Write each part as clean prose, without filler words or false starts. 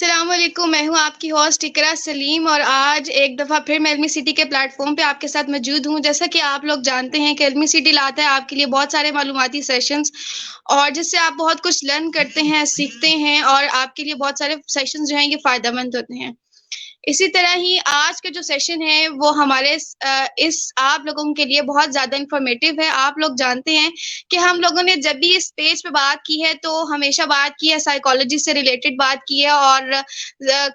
अस्सलाम वालेकुम। मैं हूं आपकी होस्ट इकरा सलीम और आज एक दफ़ा फिर मैं एल्मी सिटी के प्लेटफॉर्म पे आपके साथ मौजूद हूं। जैसा कि आप लोग जानते हैं कि एल्मी सिटी लाता है आपके लिए बहुत सारे मालूमाती सेशंस और जिससे आप बहुत कुछ लर्न करते हैं, सीखते हैं और आपके लिए बहुत सारे सेशंस जो हैं ये फ़ायदेमंद होते हैं। इसी तरह ही आज का जो सेशन है वो हमारे इस आप लोगों के लिए बहुत ज़्यादा इन्फॉर्मेटिव है। आप लोग जानते हैं कि हम लोगों ने जब भी इस पेज पे बात की है तो हमेशा बात की है साइकोलॉजी से रिलेटेड बात की है और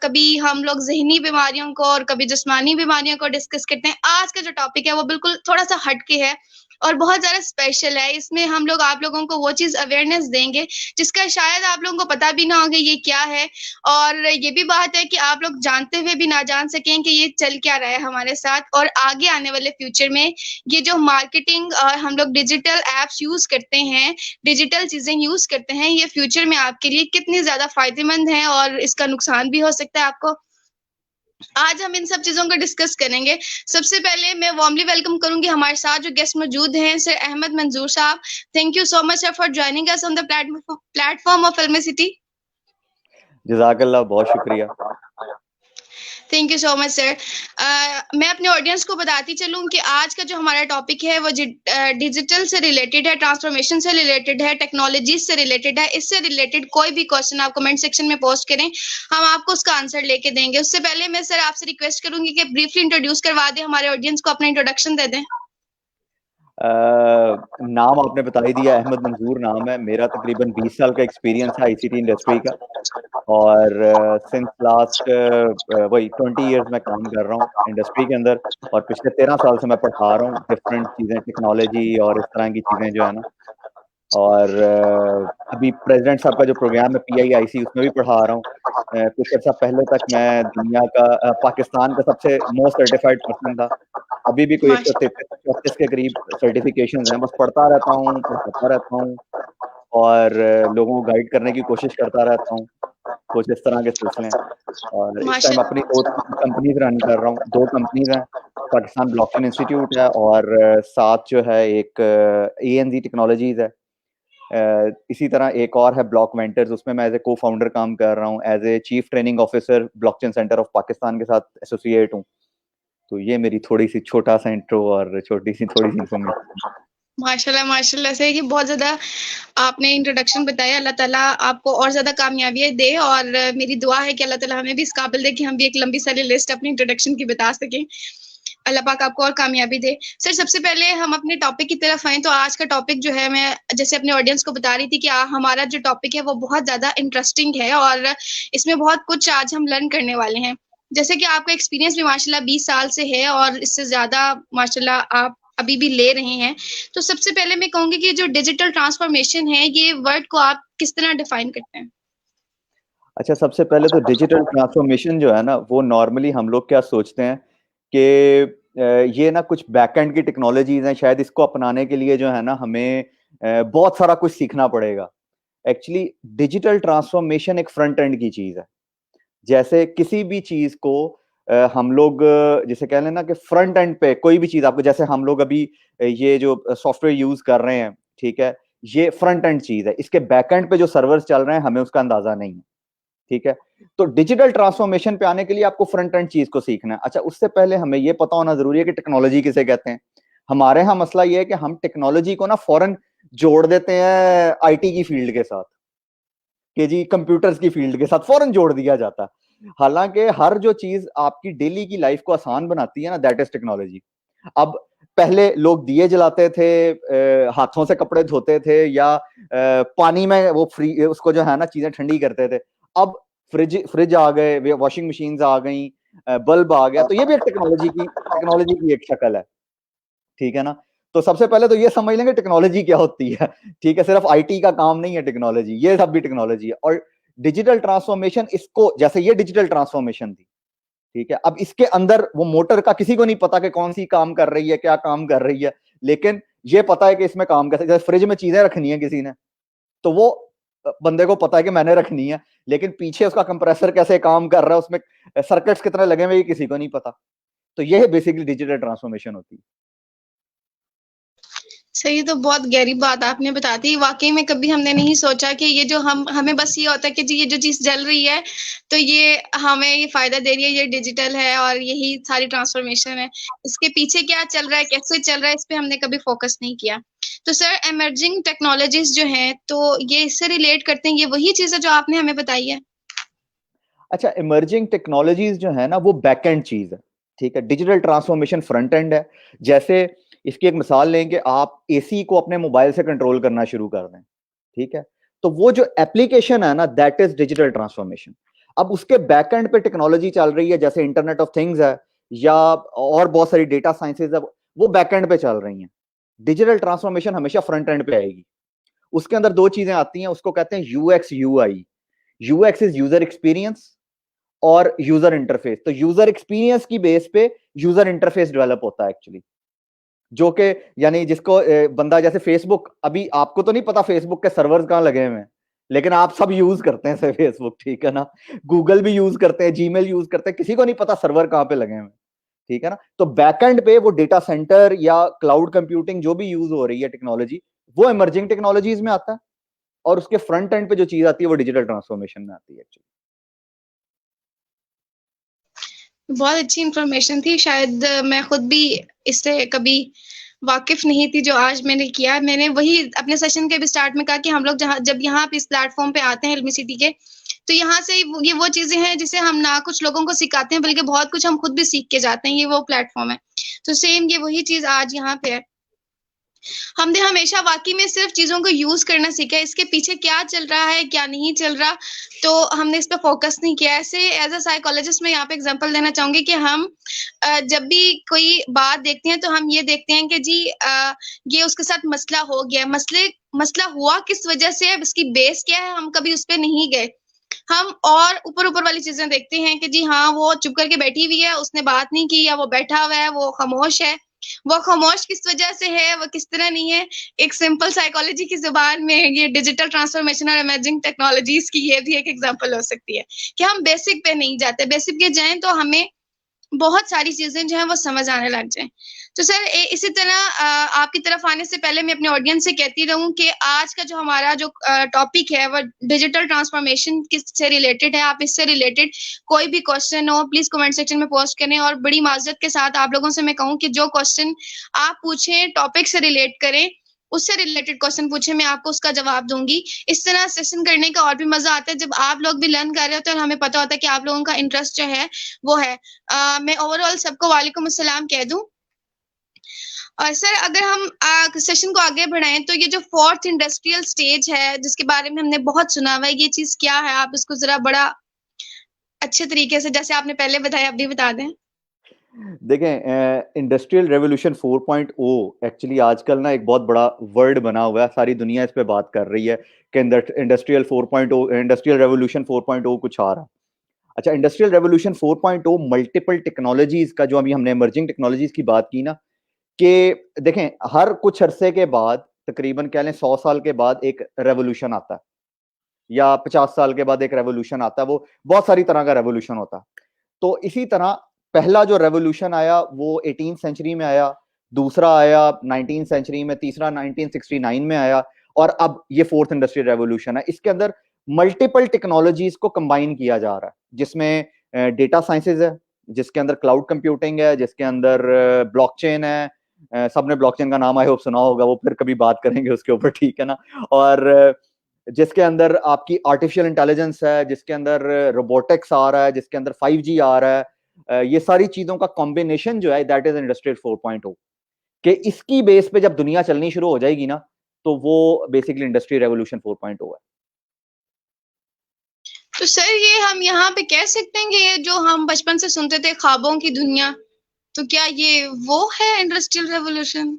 कभी हम लोग ज़हनी बीमारियों को और कभी जिस्मानी बीमारियों को डिस्कस करते हैं। आज का जो टॉपिक है वो बिल्कुल थोड़ा-सा हट के है और बहुत ज़्यादा स्पेशल है। इसमें हम लोग आप लोगों को वो चीज़ अवेयरनेस देंगे जिसका शायद आप लोगों को पता भी ना हो कि ये क्या है। और ये भी बात है कि आप लोग जानते हुए भी ना जान सकें कि ये चल क्या रहा है हमारे साथ और आगे आने वाले फ्यूचर में ये जो मार्केटिंग और हम लोग डिजिटल एप्स यूज़ करते हैं, डिजिटल चीज़ें यूज़ करते हैं, ये फ्यूचर में आपके लिए कितनी ज़्यादा फ़ायदेमंद है और इसका नुकसान भी हो सकता है आपको। आज हम इन सब चीज़ों को डिस्कस करेंगे। सबसे पहले मैं वार्मली वेलकम करूँगी हमारे साथ जो गेस्ट मौजूद हैं सर अहमद मंजूर साहब। Thank you so much sir for joining us on the platform of फिल्मी सिटी। जज़ाकल्लाह, बहुत शुक्रिया। Thank you so much sir. मैं अपने ऑडियंस को बताती चलूँ कि आज का जो हमारा टॉपिक है वो डिजिटल से रिलेटेड है, ट्रांसफॉर्मेशन से रिलेटेड है, टेक्नोलॉजी से रिलेटेड है। इससे रिलेटेड कोई भी क्वेश्चन आप कमेंट सेक्शन में पोस्ट करें, हम आपको उसका आंसर लेके देंगे। उससे पहले मैं सर आपसे रिक्वेस्ट करूंगी कि ब्रीफली इंट्रोड्यूस करवा दें, हमारे ऑडियंस को अपना इंट्रोडक्शन दे दें। नाम आपने बता ही दिया, अहमद मंजूर नाम है मेरा। तकरीबन 20 साल का एक्सपीरियंस है आईसीटी इंडस्ट्री का और सिंस लास्ट वही 20 इयर्स मैं काम कर रहा हूँ इंडस्ट्री के अंदर और पिछले 13 साल से मैं पढ़ा रहा हूँ डिफरेंट चीज़ें, टेक्नोलॉजी और इस तरह की चीज़ें जो है ना। और अभी प्रेसिडेंट साहब का जो प्रोग्राम है PIIC उसमें भी पढ़ा रहा हूँ। कुछ अर्सा पहले तक मैं दुनिया का पाकिस्तान का सबसे मोस्ट सर्टिफाइड पर्सन था। अभी भी कोई 133-134 के करीब सर्टिफिकेशन हैं। बस पढ़ता रहता हूँ, पढ़ाता रहता हूँ और लोगों को गाइड करने की कोशिश करता रहता हूँ। कुछ इस तरह के सिलसिले हैं और इस टाइम अपनी 2-3 कंपनीज रन कर रहा हूँ। 2 कंपनीज हैं, पाकिस्तान ब्लॉकचेन इंस्टीट्यूट है और साथ जो है एक ANZ टेक्नोलॉजीज है। इसी तरह एक और है ब्लॉक वेंटर्स, उसमें मैं एज ए को फाउंडर काम कर रहा हूँ, as a chief training officer blockchain centre of Pakistan के साथ एसोसिएट हूँ। तो ये मेरी थोड़ी सी छोटा सा इंट्रो और थोड़ी सी इन्फॉर्मेशन। माशाल्लाह माशाल्लाह से कि बहुत ज़्यादा आपने इंट्रोडक्शन बताया। अल्लाह ताला आपको और ज़्यादा कामयाबियाँ दे और मेरी दुआ है कि अल्लाह ताला हमें भी इस काबिल दे कि हम भी एक लंबी सारी लिस्ट अपनी इंट्रोडक्शन की बता सकें। अल्लाह पाक आपको और कामयाबी दे। सर सबसे पहले हम अपने टॉपिक की तरफ आएँ तो आज का टॉपिक जो है, मैं जैसे अपने ऑडियंस को बता रही थी कि हमारा जो टॉपिक है वो बहुत ज़्यादा इंटरेस्टिंग है और इसमें बहुत कुछ आज हम लर्न करने वाले हैं। जैसे कि आपका एक्सपीरियंस भी माशाल्लाह 20 साल से है और इससे ज़्यादा माशाल्लाह आप अभी भी ले रहे हैं। तो सबसे पहले मैं कहूँगी कि जो डिजिटल ट्रांसफॉर्मेशन है, ये वर्ड को आप किस तरह डिफाइन करते हैं? अच्छा, सबसे पहले तो डिजिटल ट्रांसफॉर्मेशन जो है ना, वो नॉर्मली हम लोग क्या सोचते हैं कि ये ना कुछ बैकएंड की टेक्नोलॉजीज हैं, शायद इसको अपनाने के लिए जो है ना हमें बहुत सारा कुछ सीखना पड़ेगा। एक्चुअली डिजिटल ट्रांसफॉर्मेशन एक फ्रंट एंड की चीज है। जैसे किसी भी चीज को हम लोग जैसे कह लें ना कि फ्रंट एंड पे कोई भी चीज आपको, जैसे हम लोग अभी ये जो सॉफ्टवेयर यूज कर रहे हैं, ठीक है, ये फ्रंट एंड चीज है। इसके बैक एंड पे जो सर्वर्स चल रहे हैं हमें उसका अंदाजा नहीं है, ठीक है। तो डिजिटल ट्रांसफॉर्मेशन पे आने के लिए आपको फ्रंट एंड चीज को सीखना है। अच्छा, उससे पहले हमें ये पता होना जरूरी है कि टेक्नोलॉजी किसे कहते हैं। हमारे यहाँ मसला ये है कि हम टेक्नोलॉजी को ना फौरन जोड़ देते हैं IT की फील्ड के साथ, कि जी कंप्यूटर्स की फील्ड के साथ फौरन जोड़ दिया जाता है। हालांकि हर जो चीज आपकी डेली की लाइफ को आसान बनाती है ना, दैट इज टेक्नोलॉजी। अब पहले लोग दिए जलाते थे, हाथों से कपड़े धोते थे या पानी में वो फ्री उसको जो है ना चीजें ठंडी करते थे। अब फ्रिज आ गए, वॉशिंग मशीन आ गई, बल्ब आ गया, तो ये भी एक टेक्नोलॉजी की एक शक्ल है, ठीक है ना। तो सबसे पहले तो ये समझ लेंगे टेक्नोलॉजी क्या होती है, ठीक है। सिर्फ IT का काम नहीं है टेक्नोलॉजी, ये सब भी टेक्नोलॉजी है। और डिजिटल ट्रांसफॉर्मेशन, इसको जैसे ये डिजिटल ट्रांसफॉर्मेशन थी, ठीक है, अब इसके अंदर वो मोटर का किसी को नहीं पता कि कौन सी काम कर रही है, क्या काम कर रही है, लेकिन ये पता है कि इसमें काम कैसे। जैसे फ्रिज में चीजें रखनी है किसी ने, तो वो बंदे को पता है कि मैंने रखनी है, लेकिन पीछे उसका कंप्रेसर कैसे काम कर रहा है, उसमें सर्किट्स कितने लगे हुए, ये किसी को नहीं पता। तो ये बेसिकली डिजिटल ट्रांसफॉर्मेशन होती है। सही, तो बहुत गहरी बात आपने बता दी। वाक़ई में कभी हमने नहीं सोचा कि ये जो हमें बस ये होता है कि जी ये जो चीज़ चल रही है, तो ये हमें ये फ़ायदा दे रही है, ये डिजिटल है और यही सारी ट्रांसफ़ॉर्मेशन है। इसके पीछे क्या चल रहा है, कैसे चल रहा है, इस पे हमने कभी फ़ोकस नहीं किया। तो सर इमर्जिंग टेक्नोलॉजीज़ जो हैं, तो ये इससे रिलेट करते हैं, ये वही चीज़ है जो आपने हमें बताई है? अच्छा, इमर्जिंग टेक्नोलॉजीज जो है ना वो बैक एंड चीज है, ठीक है। डिजिटल ट्रांसफॉर्मेशन फ्रंट एंड है। जैसे इसकी एक मिसाल लें कि आप एसी को अपने मोबाइल से कंट्रोल करना शुरू कर दें, ठीक है। तो वो जो एप्लीकेशन है ना, दैट इज डिजिटल ट्रांसफॉर्मेशन। अब उसके बैक एंड पे टेक्नोलॉजी चल रही है, जैसे इंटरनेट ऑफ थिंग्स है या और बहुत सारी डेटा साइंसेज है, वो बैक एंड पे चल रही हैं। डिजिटल ट्रांसफॉर्मेशन हमेशा फ्रंट एंड पे आएगी। उसके अंदर दो चीजें आती हैं, उसको कहते हैं UX UI. UX is user experience और यूजर इंटरफेस। तो यूजर एक्सपीरियंस की बेस पे यूजर इंटरफेस डेवलप होता है एक्चुअली, जो कि यानी जिसको बंदा जैसे फेसबुक, अभी आपको तो नहीं पता फेसबुक के सर्वर्स कहां लगे हुए हैं, लेकिन आप सब यूज करते हैं फेसबुक, ठीक है ना। गूगल भी यूज करते हैं, जीमेल यूज करते हैं, किसी को नहीं पता सर्वर कहां पे लगे हुए हैं, ठीक है ना। तो बैकएंड पे वो डेटा सेंटर या क्लाउड कंप्यूटिंग जो भी यूज हो रही है टेक्नोलॉजी, वो इमर्जिंग टेक्नोलॉजीज में आता है। और उसके फ्रंट एंड पे जो चीज आती है वो डिजिटल ट्रांसफॉर्मेशन में आती है एक्चुअली। बहुत अच्छी इन्फॉर्मेशन थी। शायद मैं खुद भी इससे कभी वाकिफ नहीं थी, जो आज मैंने किया। मैंने वही अपने सेशन के भी स्टार्ट में कहा कि हम लोग जब यहाँ पे इस प्लेटफॉर्म पे आते हैं एलएमसीटी के, तो यहाँ से ये वो चीजें हैं जिसे हम ना कुछ लोगों को सिखाते हैं, बल्कि बहुत कुछ हम खुद भी सीख के जाते हैं। ये वो प्लेटफॉर्म है। तो सेम ये वही चीज आज यहाँ पे है। हमने हमेशा वाकई में सिर्फ चीजों को यूज करना सीखा है, इसके पीछे क्या चल रहा है क्या नहीं चल रहा, तो हमने इस पे फोकस नहीं किया। ऐसे एज अ साइकोलॉजिस्ट मैं यहाँ पे एग्जांपल देना चाहूंगी कि हम जब भी कोई बात देखते हैं तो हम ये देखते हैं कि जी ये उसके साथ मसला हो गया, मसला हुआ किस वजह से, अब इसकी बेस क्या है, हम कभी उस पे नहीं गए। हम और ऊपर ऊपर वाली चीजें देखते हैं कि जी हाँ वो चुप करके बैठी हुई है, उसने बात नहीं की, या वो बैठा हुआ है वो खामोश है। वो खामोश किस वजह से है, वो किस तरह नहीं है। एक सिंपल साइकोलॉजी की जुबान में ये डिजिटल ट्रांसफॉर्मेशन और इमर्जिंग टेक्नोलॉजीज की ये भी एक एग्जांपल हो सकती है कि हम बेसिक पे नहीं जाते। बेसिक पे जाएं तो हमें बहुत सारी चीजें जो है वो समझ आने लग जाएं। तो सर इसी तरह आपकी तरफ आने से पहले मैं अपने ऑडियंस से कहती रहूं कि आज का जो हमारा जो टॉपिक है वो डिजिटल ट्रांसफॉर्मेशन किससे रिलेटेड है। आप इससे रिलेटेड कोई भी क्वेश्चन हो प्लीज कमेंट सेक्शन में पोस्ट करें, और बड़ी माजरत के साथ आप लोगों से मैं कहूं कि जो क्वेश्चन आप पूछें टॉपिक से रिलेट करें, उससे रिलेटेड क्वेश्चन पूछे, मैं आपको उसका जवाब दूंगी। इस तरह सेशन करने का और भी मजा आता है जब आप लोग भी लर्न कर रहे होते हैं और हमें पता होता है कि आप लोगों का इंटरेस्ट जो है वो है। मैं ओवरऑल सबको वालेकुम अस्सलाम कह दूं। और सर अगर हम सेशन को आगे बढ़ाएं तो ये जो फोर्थ इंडस्ट्रियल स्टेज है जिसके बारे में हमने बहुत सुना हुआ है, ये चीज क्या है, आप इसको जरा बड़ा अच्छे तरीके से जैसे आपने पहले बताया अब भी बता दें। देखें, इंडस्ट्रियल रेवोल्यूशन 4.0 एक्चुअली आजकल ना एक बहुत बड़ा वर्ड बना हुआ है, सारी दुनिया इस पे बात कर रही है कि इंडस्ट्रियल 4.0, इंडस्ट्रियल रेवोल्यूशन 4.0 कुछ आ रहा। अच्छा, इंडस्ट्रियल रेवोल्यूशन 4.0 मल्टीपल टेक्नोलॉजीज का, जो अभी हमने इमर्जिंग टेक्नोलॉजीज की बात की ना, कि देखें हर कुछ अरसे के बाद, तकरीबन कह लें 100 साल के बाद एक रेवोल्यूशन आता है, या 50 साल के बाद एक रेवोल्यूशन आता है। वो बहुत सारी तरह का रेवोल्यूशन होता है। तो इसी तरह पहला जो रेवोल्यूशन आया वो 18th सेंचुरी में आया, दूसरा आया 19th सेंचुरी में, तीसरा 1969 में आया, और अब ये फोर्थ इंडस्ट्रियल रेवोल्यूशन है। इसके अंदर मल्टीपल टेक्नोलॉजीज को कंबाइन किया जा रहा है, जिसमें डेटा साइंसेज है, जिसके अंदर क्लाउड कंप्यूटिंग है, जिसके अंदर ब्लॉकचेन है। सबने ब्लॉकचेन का नाम आई होप सुना होगा, वो फिर कभी बात करेंगे उसके ऊपर, ठीक है ना। और जिसके अंदर आपकी आर्टिफिशियल इंटेलिजेंस है, जिसके अंदर रोबोटिक्स आ रहा है, जिसके अंदर 5G आ रहा है। ये सारी चीजों का कॉम्बिनेशन जो है दैट इज इंडस्ट्रियल 4.0, कि इसकी बेस पे जब दुनिया चलनी शुरू हो जाएगी ना, तो वो बेसिकली इंडस्ट्री रेवोल्यूशन 4.0 है। तो सर ये हम यहाँ पे कह सकते हैं कि ये जो हम बचपन से सुनते थे ख्वाबों की दुनिया, तो क्या ये वो है इंडस्ट्रियल रेवोल्यूशन?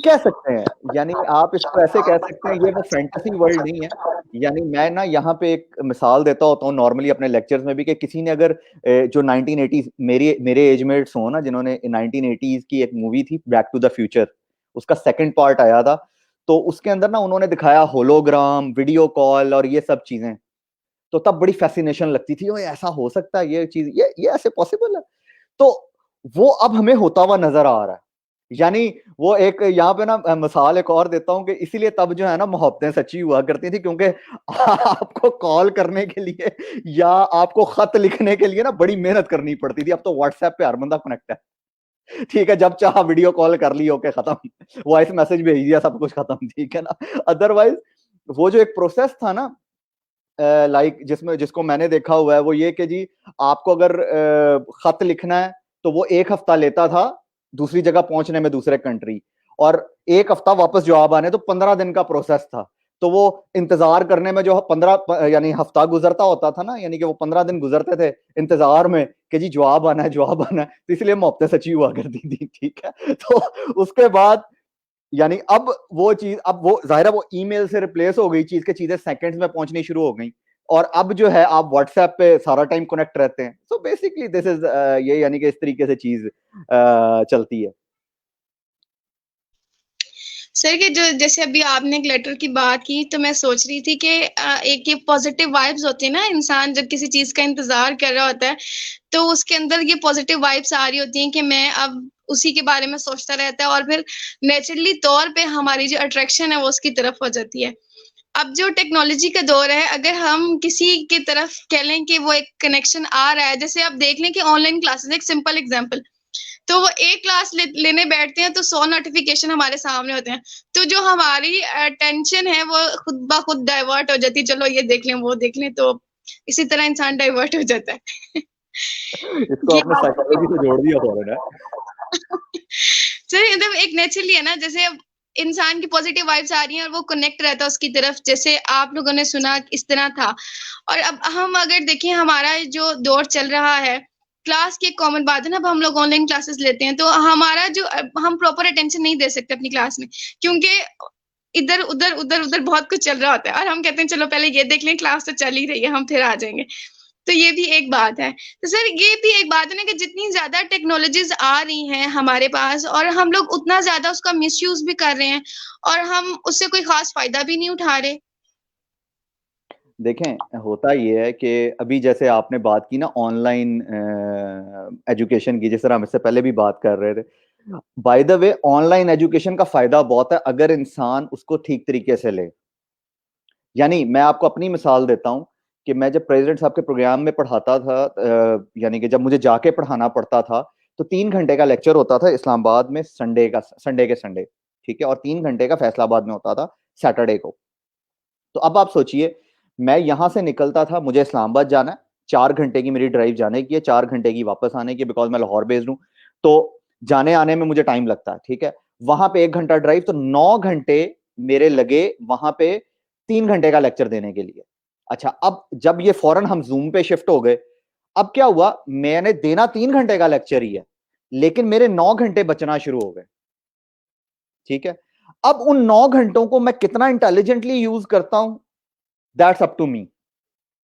कह सकते हैं, यानी आप इसको ऐसे कह सकते हैं, ये वो फैंटेसी वर्ल्ड नहीं है। यानी मैं ना यहाँ पे एक मिसाल देता होता हूँ नॉर्मली अपने लेक्चर्स में भी, कि किसी ने अगर जो 1980s, मेरे एजमेट्स हो ना, जिन्होंने 1980s की एक मूवी थी बैक टू द फ्यूचर, उसका सेकंड पार्ट आया था, तो उसके अंदर ना उन्होंने दिखाया होलोग्राम, वीडियो कॉल और ये सब चीजें। तो तब बड़ी फैसिनेशन लगती थी, ओए ऐसा हो सकता है, ये चीज ये ऐसे पॉसिबल है। तो वो अब हमें होता हुआ नजर आ रहा है। यानी वो एक यहाँ पे ना मिसाल एक और देता हूँ कि इसीलिए तब जो है ना मोहब्बतें सच्ची हुआ करती थी, क्योंकि आपको कॉल करने के लिए या आपको खत लिखने के लिए ना बड़ी मेहनत करनी पड़ती थी। अब तो व्हाट्सएप पे हर बंदा कनेक्ट है, ठीक है, जब चाह वीडियो कॉल कर ली, ओके खत्म, वॉइस मैसेज भेज दिया, सब कुछ खत्म, ठीक है ना। अदरवाइज वो जो एक प्रोसेस था ना, लाइक जिसमें जिसको मैंने देखा हुआ है वो ये कि जी आपको अगर खत लिखना है तो वो 1 हफ्ता लेता था दूसरी जगह पहुंचने में, दूसरे कंट्री, और 1 हफ्ता वापस जवाब आने, तो 15 दिन का प्रोसेस था। तो वो इंतजार करने में जो 15 यानी हफ्ता गुजरता होता था ना, यानी कि वो 15 दिन गुजरते थे इंतजार में कि जी जवाब आना है, जवाब आना है, तो इसलिए मोहब्बतें सच्ची हुआ करती थी, ठीक है। तो उसके बाद यानी अब वो चीज, अब वो जाहिर है वो ईमेल से रिप्लेस हो गई चीज, के चीजें सेकंड्स में पहुंचनी शुरू हो गई, और अब जो है आप व्हाट्सएप पे सारा टाइम कनेक्ट रहते हैं। सो बेसिकली दिस इज ये, यानी कि इस तरीके से चीज चलती है। सर कि जो जैसे अभी आपने एक लेटर की बात की, तो मैं सोच रही थी कि एक ये पॉजिटिव वाइब्स होती है ना, इंसान जब किसी चीज का इंतजार कर रहा होता है तो उसके अंदर ये पॉजिटिव वाइब्स आ रही होती हैं कि मैं अब उसी के बारे में सोचता रहता है, और फिर नेचुरली तौर पे हमारी जो अट्रैक्शन है वो उसकी तरफ हो जाती है। अब जो टेक्नोलॉजी का दौर है, अगर हम किसी की तरफ कह लें कि वो एक कनेक्शन आ रहा है, जैसे आप देख लें कि ऑनलाइन क्लासेस, एक सिंपल एग्जांपल, तो वो एक क्लास लेने बैठते हैं तो 100 नोटिफिकेशन हमारे सामने होते हैं, तो जो हमारी अटेंशन है वो खुद ब खुद डाइवर्ट हो जाती है, चलो ये देख लें वो देख लें, तो इसी तरह इंसान डाइवर्ट हो जाता है। इसको ये आपने साइकोलॉजी से जोड़ दिया फौरन है। सर एकदम एक नेचुरली है ना, जैसे अब इंसान की पॉजिटिव वाइब्स आ रही हैं और वो कनेक्ट रहता है उसकी तरफ, जैसे आप लोगों ने सुना इस तरह था। और अब हम अगर देखें हमारा जो दौर चल रहा है, क्लास की एक कॉमन बात है ना, अब हम लोग ऑनलाइन क्लासेस लेते हैं तो हमारा जो हम प्रॉपर अटेंशन नहीं दे सकते अपनी क्लास में, क्योंकि इधर उधर उधर उधर बहुत कुछ चल रहा होता है, और हम कहते हैं चलो पहले ये देख लें, क्लास तो चल ही रही है, हम फिर आ जाएंगे। तो ये भी एक बात है। तो सर ये भी एक बात है ना कि जितनी ज़्यादा टेक्नोलॉजीज़ आ रही हैं हमारे पास, और हम लोग उतना ज़्यादा उसका मिसयूज़ भी कर रहे हैं, और हम उससे कोई ख़ास फ़ायदा भी नहीं उठा रहे। देखें होता ये है कि अभी जैसे आपने बात की ना ऑनलाइन एजुकेशन की, जिस तरह हम इससे पहले भी बात कर रहे थे, by the way online education का फायदा बहुत है अगर इंसान उसको ठीक तरीके से ले। यानी मैं आपको अपनी मिसाल देता हूं कि मैं जब प्रेसिडेंट साहब के प्रोग्राम में पढ़ाता था, यानी कि जब मुझे जाके पढ़ाना पड़ता था, तो 3 घंटे का लेक्चर होता था इस्लामाबाद में, संडे के संडे, ठीक है, और 3 घंटे का फैसलाबाद में होता था सैटरडे को। तो अब आप सोचिए, मैं यहां से निकलता था, मुझे इस्लामाबाद जाना है, 4 घंटे की मेरी ड्राइव जाने की है, 4 घंटे की वापस आने की, बिकॉज मैं लाहौर बेस्ड हूँ, तो जाने आने में मुझे टाइम लगता है, ठीक है। वहां पे 1 घंटा ड्राइव, तो 9 घंटे मेरे लगे वहां पे 3 घंटे का लेक्चर देने के लिए। अच्छा, अब जब ये फौरन हम जूम पे शिफ्ट हो गए, अब क्या हुआ, मैंने देना 3 घंटे का लेक्चर ही है, लेकिन मेरे 9 घंटे बचना शुरू हो गए, ठीक है। अब उन 9 घंटों को मैं कितना इंटेलिजेंटली यूज करता हूं, दैट्स अप टू मी,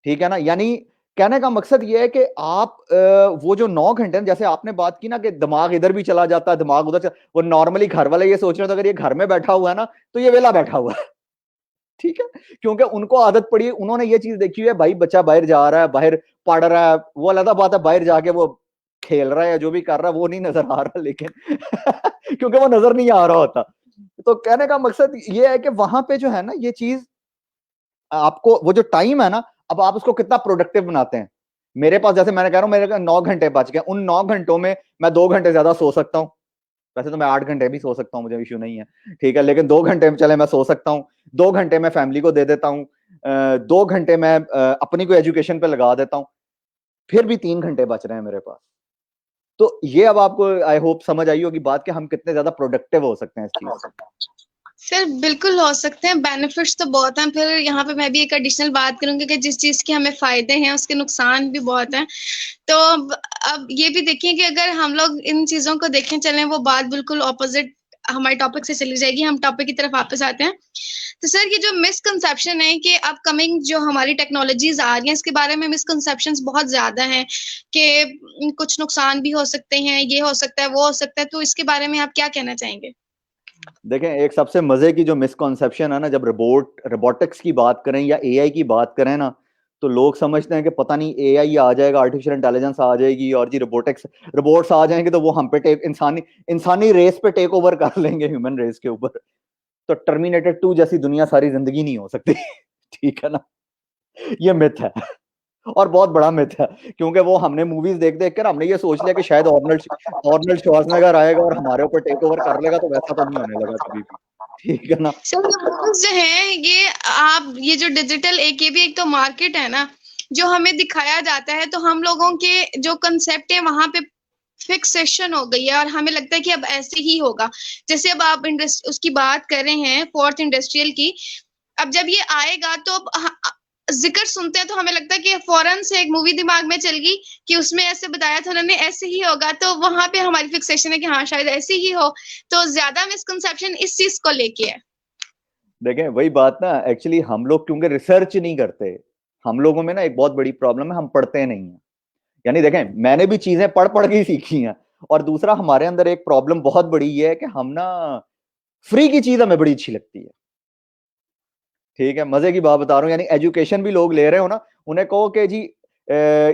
ठीक है ना। यानी कहने का मकसद ये है कि आप वो जो 9 घंटे, जैसे आपने बात की ना कि दिमाग इधर भी चला जाता है, दिमाग उधर वो नॉर्मली घर वाले ये सोच रहे थे अगर ये घर में बैठा हुआ है ना तो ये वेला बैठा हुआ है, ठीक है, क्योंकि उनको आदत पड़ी, उन्होंने ये चीज देखी हुई है, भाई बच्चा बाहर जा रहा है, बाहर पढ़ रहा है, वो अलग बात है, बाहर जाके वो खेल रहा है या जो भी कर रहा है वो नहीं नजर आ रहा, लेकिन क्योंकि वो नजर नहीं आ रहा होता। तो कहने का मकसद ये है कि वहां पे जो है ना ये चीज, आपको वो जो टाइम है ना, अब आप उसको कितना प्रोडक्टिव बनाते हैं। मेरे पास, जैसे मैंने कह रहा हूं, मेरे 9 घंटे बच गए, उन 9 घंटों में मैं 2 घंटे ज्यादा सो सकता हूँ, वैसे तो मैं 8 घंटे भी सो सकता हूँ, मुझे इश्यू नहीं है, ठीक है, लेकिन 2 घंटे में चले मैं सो सकता हूँ, 2 घंटे मैं फैमिली को दे देता हूँ, 2 घंटे मैं अपनी कोई एजुकेशन पे लगा देता हूँ, फिर भी 3 घंटे बच रहे हैं मेरे पास। तो ये अब आपको आई होप समझ आई होगी बात कि हम कितने ज्यादा प्रोडक्टिव हो सकते हैं इस चीज से। सर बिल्कुल हो सकते हैं, बेनिफिट्स तो बहुत हैं, फिर यहाँ पे मैं भी एक एडिशनल बात करूंगी कि जिस चीज़ के हमें फ़ायदे हैं उसके नुकसान भी बहुत हैं। तो अब ये भी देखिए कि अगर हम लोग इन चीज़ों को देखें चलें, वो बात बिल्कुल ऑपोजिट हमारे टॉपिक से चली जाएगी, हम टॉपिक की तरफ वापस आते हैं। तो सर ये जो मिसकंसेप्शन है कि अपकमिंग जो हमारी टेक्नोलॉजीज आ रही हैं इसके बारे में मिसकंसेप्शंस बहुत ज़्यादा हैं कि कुछ नुकसान भी हो सकते हैं, ये हो सकता है, वो हो सकता है, तो इसके बारे में आप क्या कहना चाहेंगे? देखें, एक सबसे मजे की जो मिसकॉन्सेप्शन है ना, जब रोबोटिक्स की बात करें या एआई की बात करें ना, तो लोग समझते हैं कि पता नहीं एआई आ जाएगा, आर्टिफिशियल इंटेलिजेंस आ जाएगी और जी रोबोट्स आ जाएंगे तो वो हम पे इंसानी रेस पे टेक ओवर कर लेंगे, ह्यूमन रेस के ऊपर। तो टर्मिनेटर 2 जैसी दुनिया सारी जिंदगी नहीं हो सकती। ठीक है ना? ये मिथ है और बहुत बड़ा मिथ है, क्योंकि वो हमने मूवीज देख देख कर हमने ये सोच लिया कि शायद आर्नल्ड श्वार्ज़नेगर आएगा और हमारे ऊपर टेक ओवर कर लेगा, तो वैसा तो नहीं होने लगा कभी भी। ठीक है ना? सर मूवीज जो है ये आप ये जो डिजिटल एक ये भी एक तो मार्केट है ना जो हमें दिखाया जाता है, तो हम लोगों के जो कंसेप्ट है वहां पे फिक्सेशन हो गई है और हमें लगता है कि अब ऐसे ही होगा। जैसे अब आप उसकी बात कर रहे हैं फोर्थ इंडस्ट्रियल की, अब जब ये आएगा तो अब जिक्र सुनते हैं तो हमें लगता है कि फौरन से एक मूवी दिमाग में चल गई कि उसमें ऐसे बताया था उन्होंने, ऐसे ही होगा, तो वहां पे हमारी फिक्सेशन है कि हाँ शायद ऐसे ही हो। तो ज्यादा मिसकंसेप्शन इस चीज को लेके है। देखें वही बात ना, एक्चुअली हम लोग क्योंकि रिसर्च नहीं करते, हम लोगों में ना एक बहुत बड़ी प्रॉब्लम है, हम पढ़ते नहीं है। यानी देखें, मैंने भी चीजें पढ़ पढ़ के सीखी हैं। और दूसरा, हमारे अंदर एक प्रॉब्लम बहुत बड़ी ये है कि हम ना फ्री की चीज हमें बड़ी अच्छी लगती है। ठीक है, मजे की बात बता रहा हूँ, यानी एजुकेशन भी लोग ले रहे हो ना, उन्हें कहो कि जी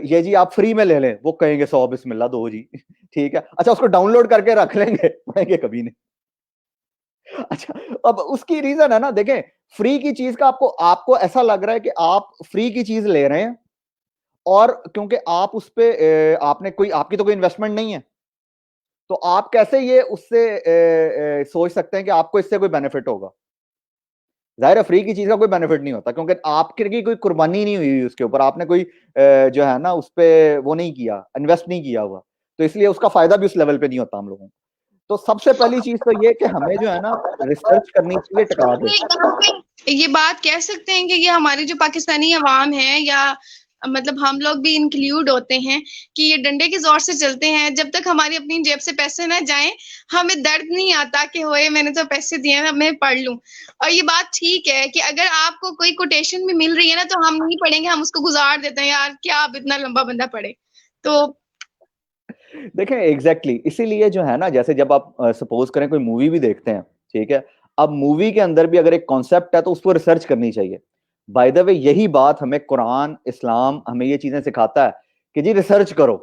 ये जी आप फ्री में ले लें, वो कहेंगे 100 बिस्मिल्लाह दो जी। ठीक है, अच्छा उसको डाउनलोड करके रख लेंगे, पढ़ेंगे कभी नहीं। अच्छा, अब उसकी रीजन है ना, देखें फ्री की चीज का आपको ऐसा लग रहा है कि आप फ्री की चीज ले रहे हैं, और क्योंकि आप उस पे आपने कोई आपकी तो कोई इन्वेस्टमेंट नहीं है, तो आप कैसे ये उससे सोच सकते हैं कि आपको इससे कोई बेनिफिट होगा? जाहिर है फ्री की चीज का कोई बेनिफिट नहीं होता, क्योंकि आपकी कोई कुर्बानी नहीं हुई उसके ऊपर, आपने कोई जो है ना उस पे वो नहीं किया, इन्वेस्ट नहीं किया हुआ, तो इसलिए उसका फायदा भी उस लेवल पे नहीं होता हम लोगों को। तो सबसे पहली चीज तो ये कि हमें जो है ना रिसर्च करनी चाहिए टका के। ये बात कह सकते हैं कि ये हमारी जो पाकिस्तानी अवाम है या मतलब हम लोग भी इंक्लूड होते हैं कि ये डंडे के जोर से चलते हैं, जब तक हमारी अपनी जेब से पैसे ना जाएं हमें दर्द नहीं आता कि होए मैंने तो पैसे दिए हैं मैं पढ़ लूं। और ये बात ठीक है कि अगर आपको कोई कोटेशन भी मिल रही है ना तो हम नहीं पढ़ेंगे, हम उसको गुजार देते हैं, यार क्या अब इतना लंबा बंदा पढ़े। तो देखें एग्जैक्टली इसीलिए जो है ना, जैसे जब आप सपोज करें कोई मूवी भी देखते हैं, ठीक है, अब मूवी के अंदर भी अगर एक कॉन्सेप्ट है तो उस पर रिसर्च करनी चाहिए। बाय द वे यही बात हमें कुरान इस्लाम हमें ये चीजें सिखाता है कि जी रिसर्च करो,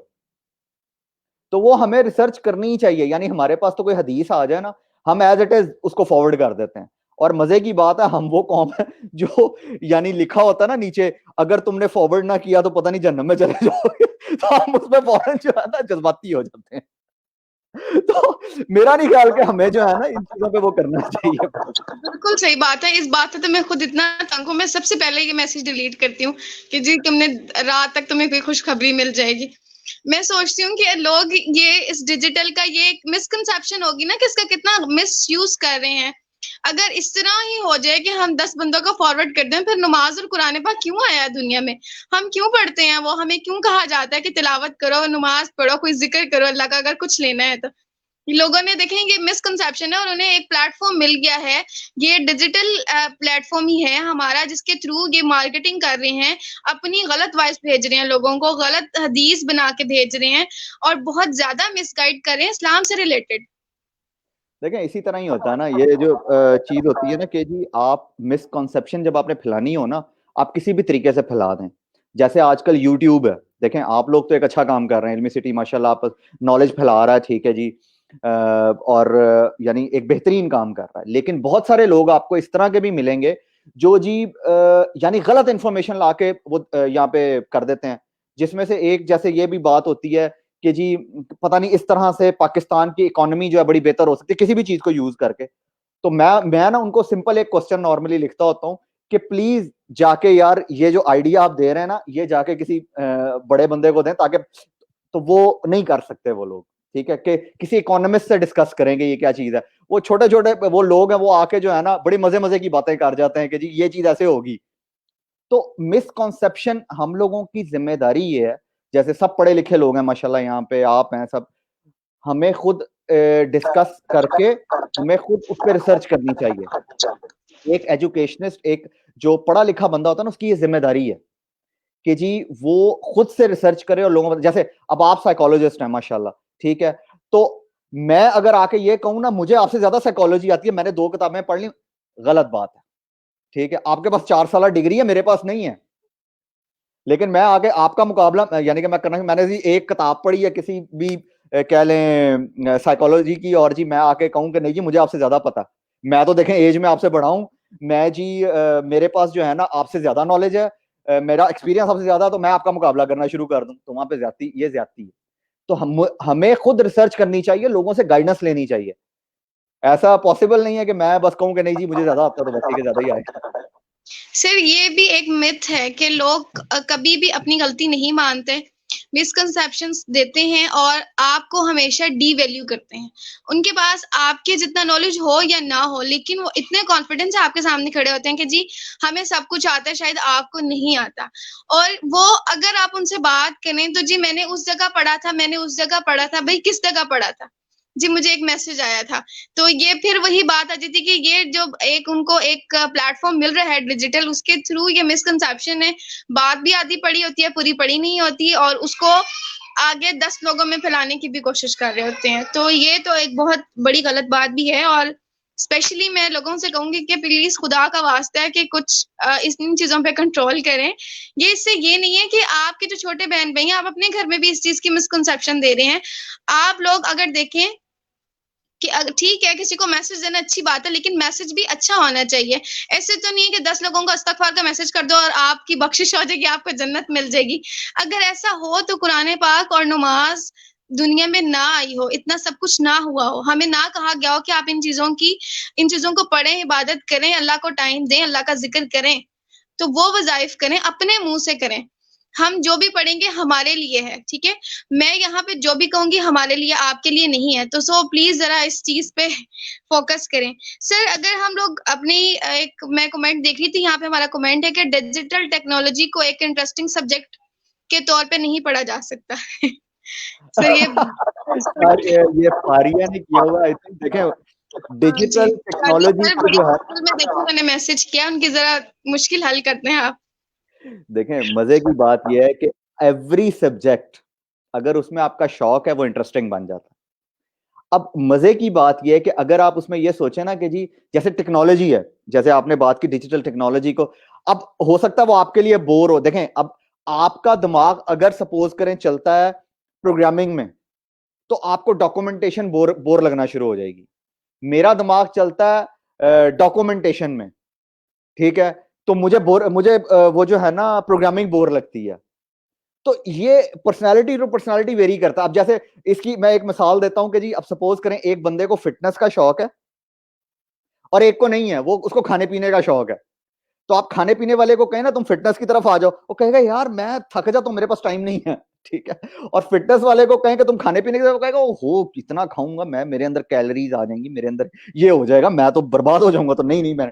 तो वो हमें रिसर्च करनी ही चाहिए। यानी हमारे पास तो कोई हदीस आ जाए ना, हम एज इट इज उसको फॉरवर्ड कर देते हैं। और मजे की बात है, हम वो कौम है जो यानी लिखा होता है ना नीचे, अगर तुमने फॉरवर्ड ना किया तो पता नहीं जन्नत में चले जाओगे। तो हम उसमें फौरन जो है ना जज्बाती हो जाते हैं। तो मेरा नहीं ख्याल कि हमें जो है ना इन चीजों पे वो करना चाहिए। बिल्कुल सही बात है, इस बात से तो मैं खुद इतना तंग हूँ, मैं सबसे पहले ये मैसेज डिलीट करती हूँ कि जी तुमने रात तक तुम्हें कोई खुशखबरी मिल जाएगी। मैं सोचती हूँ कि लोग ये इस डिजिटल का ये एक मिसकंसेप्शन होगी ना कि इसका कितना मिस यूज कर रहे हैं। अगर इस तरह ही हो जाए कि हम 10 बंदों को फॉरवर्ड कर दें, फिर नमाज और कुरान पाक क्यों आया है दुनिया में? हम क्यों पढ़ते हैं? वो हमें क्यों कहा जाता है कि तिलावत करो, नमाज पढ़ो, कोई जिक्र करो अल्लाह का अगर कुछ लेना है तो? लोगों ने देखें ये मिसकंसेप्शन है और उन्हें एक प्लेटफॉर्म मिल गया है, ये डिजिटल प्लेटफॉर्म ही है हमारा जिसके थ्रू ये मार्केटिंग कर रहे हैं, अपनी गलत वॉइस भेज रहे हैं, लोगों को गलत हदीस बना के भेज रहे हैं और बहुत ज्यादा मिसगाइड कर रहे हैं इस्लाम से रिलेटेड। देखें इसी तरह ही होता है ना, ये जो चीज होती है ना कि जी आप मिसकॉन्सेप्शन जब आपने फैलानी हो ना, आप किसी भी तरीके से फैला दें। जैसे आजकल यूट्यूब है, देखें आप लोग तो एक अच्छा काम कर रहे हैं, इल्मी सिटी माशाल्लाह आप नॉलेज फैला रहा है, ठीक है जी, और यानी एक बेहतरीन काम कर रहा है। लेकिन बहुत सारे लोग आपको इस तरह के भी मिलेंगे जो जी यानी गलत इंफॉर्मेशन लाके वो यहाँ पे कर देते हैं, जिसमें से एक जैसे ये भी बात होती है कि जी पता नहीं इस तरह से पाकिस्तान की इकोनॉमी जो है बड़ी बेहतर हो सकती है किसी भी चीज को यूज करके। तो मैं ना उनको सिंपल एक क्वेश्चन नॉर्मली लिखता होता हूँ कि प्लीज जाके यार ये जो आइडिया आप दे रहे हैं ना, ये जाके किसी बड़े बंदे को दें, ताकि तो वो नहीं कर सकते वो लोग, ठीक है, कि किसी इकोनॉमिस्ट से डिस्कस करेंगे ये क्या चीज है। वो छोटे छोटे वो लोग हैं, वो आके जो है ना बड़ी मजे मजे की बातें कर जाते हैं कि जी ये चीज ऐसे होगी। तो मिसकॉन्सेप्शन हम लोगों की जिम्मेदारी ये है, जैसे सब पढ़े लिखे लोग हैं माशाल्लाह, यहाँ पे आप हैं सब, हमें खुद डिस्कस करके हमें खुद उस पर रिसर्च करनी चाहिए। एक एजुकेशनिस्ट, एक जो पढ़ा लिखा बंदा होता है ना, उसकी ये जिम्मेदारी है कि जी वो खुद से रिसर्च करे और लोगों को, जैसे अब आप साइकोलॉजिस्ट हैं माशाल्लाह, ठीक है, तो मैं अगर आके ये कहूँ ना मुझे आपसे ज्यादा साइकोलॉजी आती है, मैंने 2 किताबें पढ़ ली, गलत बात है। ठीक है, आपके पास 4 साल डिग्री है, मेरे पास नहीं है। लेकिन मैं आगे आपका मुकाबला यानी कि मैं करना, मैंने जी एक किताब पढ़ी है किसी भी कह लें साइकोलॉजी की, और जी मैं आके कहूं कि नहीं जी मुझे आपसे ज्यादा पता, मैं तो देखें एज में आपसे बड़ा हूं, मैं जी मेरे पास जो है ना आपसे ज्यादा नॉलेज है, मेरा एक्सपीरियंस आपसे ज्यादा, तो मैं आपका मुकाबला करना शुरू कर दूं, तो वहां पे ज्यादती है। तो हमें खुद रिसर्च करनी चाहिए, लोगों से गाइडेंस लेनी चाहिए। ऐसा पॉसिबल नहीं है कि मैं बस कहूं कि नहीं जी मुझे ज्यादा आता तो बस ठीक है ज्यादा ही आएगा। सर ये भी एक मिथ है कि लोग कभी भी अपनी गलती नहीं मानते, मिसकंसेप्शंस देते हैं और आपको हमेशा डीवैल्यू करते हैं। उनके पास आपके जितना नॉलेज हो या ना हो, लेकिन वो इतने कॉन्फिडेंस से आपके सामने खड़े होते हैं कि जी हमें सब कुछ आता है, शायद आपको नहीं आता। और वो अगर आप उनसे बात करें तो जी मैंने उस जगह पढ़ा था, मैंने उस जगह पढ़ा था, भाई किस जगह पढ़ा था? जी मुझे एक मैसेज आया था। तो ये फिर वही बात आ जाती कि ये जो एक उनको एक प्लेटफॉर्म मिल रहा है डिजिटल, उसके थ्रू ये मिसकंसेप्शन है, बात भी आधी पढ़ी होती है, पूरी पढ़ी नहीं होती, और उसको आगे 10 लोगों में फैलाने की भी कोशिश कर रहे होते हैं। तो ये तो एक बहुत बड़ी गलत बात भी है। और स्पेशली मैं लोगों से कहूंगी कि प्लीज खुदा का वास्ता है कि कुछ इन चीजों पे कंट्रोल करें। ये इससे ये नहीं है कि आपके जो छोटे बहन भाई हैं, आप अपने घर में भी इस चीज की मिसकंसेप्शन दे रहे हैं। आप लोग अगर देखें कि ठीक है किसी को मैसेज देना अच्छी बात है, लेकिन मैसेज भी अच्छा होना चाहिए। ऐसे तो नहीं है कि 10 लोगों को इस्तगफार का मैसेज कर दो और आपकी बख्शिश हो जाएगी, आपको जन्नत मिल जाएगी। अगर ऐसा हो तो कुरान पाक और नमाज दुनिया में ना आई हो, इतना सब कुछ ना हुआ हो, हमें ना कहा गया हो कि आप इन चीजों को पढ़ें, इबादत करें, अल्लाह को टाइम दें, अल्लाह का जिक्र करें, तो वो वज़ाइफ करें, अपने मुंह से करें। हम जो भी पढ़ेंगे हमारे लिए है, ठीक है? मैं यहाँ पे जो भी कहूँगी हमारे लिए, आपके लिए नहीं है। तो सो प्लीज़ ज़रा इस चीज़ पे फ़ोकस करें। सर अगर हम लोग अपनी एक मैं कमेंट देख रही थी, यहाँ पे हमारा कमेंट है कि डिजिटल टेक्नोलॉजी को एक इंटरेस्टिंग सब्जेक्ट के तौर पे नहीं पढ़ा जा सकता। सर ये ये फारिया ने किया हुआ आई थिंक, देखें हाँ जी। डिजिटल चलिए टेक्नोलॉजी सर, को बड़ी जो है, मुश्किल में देखिए मैंने मैसेज किया, उनकी ज़रा मुश्किल हल करते हैं आप। देखें मजे की बात यह है कि एवरी सब्जेक्ट अगर उसमें आपका शौक है वो इंटरेस्टिंग बन जाता है। अब मजे की बात यह है कि अगर आप उसमें ये सोचें ना कि जी जैसे टेक्नोलॉजी है, जैसे आपने बात की डिजिटल टेक्नोलॉजी को, अब हो सकता है वो आपके लिए बोर हो। देखें अब आपका दिमाग अगर सपोज करें चलता है प्रोग्रामिंग में, तो आपको डॉक्यूमेंटेशन बोर बोर लगना शुरू हो जाएगी। मेरा दिमाग चलता है डॉक्यूमेंटेशन में, ठीक है, तो मुझे वो जो है ना प्रोग्रामिंग बोर लगती है। तो ये पर्सनालिटी टू पर्सनालिटी वेरी करता है। अब जैसे इसकी मैं एक मिसाल देता हूं कि जी अब सपोज करें एक बंदे को फिटनेस का शौक है और एक को नहीं है, वो उसको खाने पीने का शौक है। तो आप खाने पीने वाले को कहें ना तुम फिटनेस की तरफ आ जाओ, वो कहेगा यार मैं थक जाता हूं, मेरे पास टाइम नहीं है। ठीक है। और फिटनेस वाले को कहें कि तुम खाने पीने की तरफ, कहेगा ओहो कितना खाऊंगा मैं, मेरे अंदर कैलोरीज आ जाएंगी, मेरे अंदर ये हो जाएगा, मैं तो बर्बाद हो जाऊंगा, तो नहीं नहीं मैं।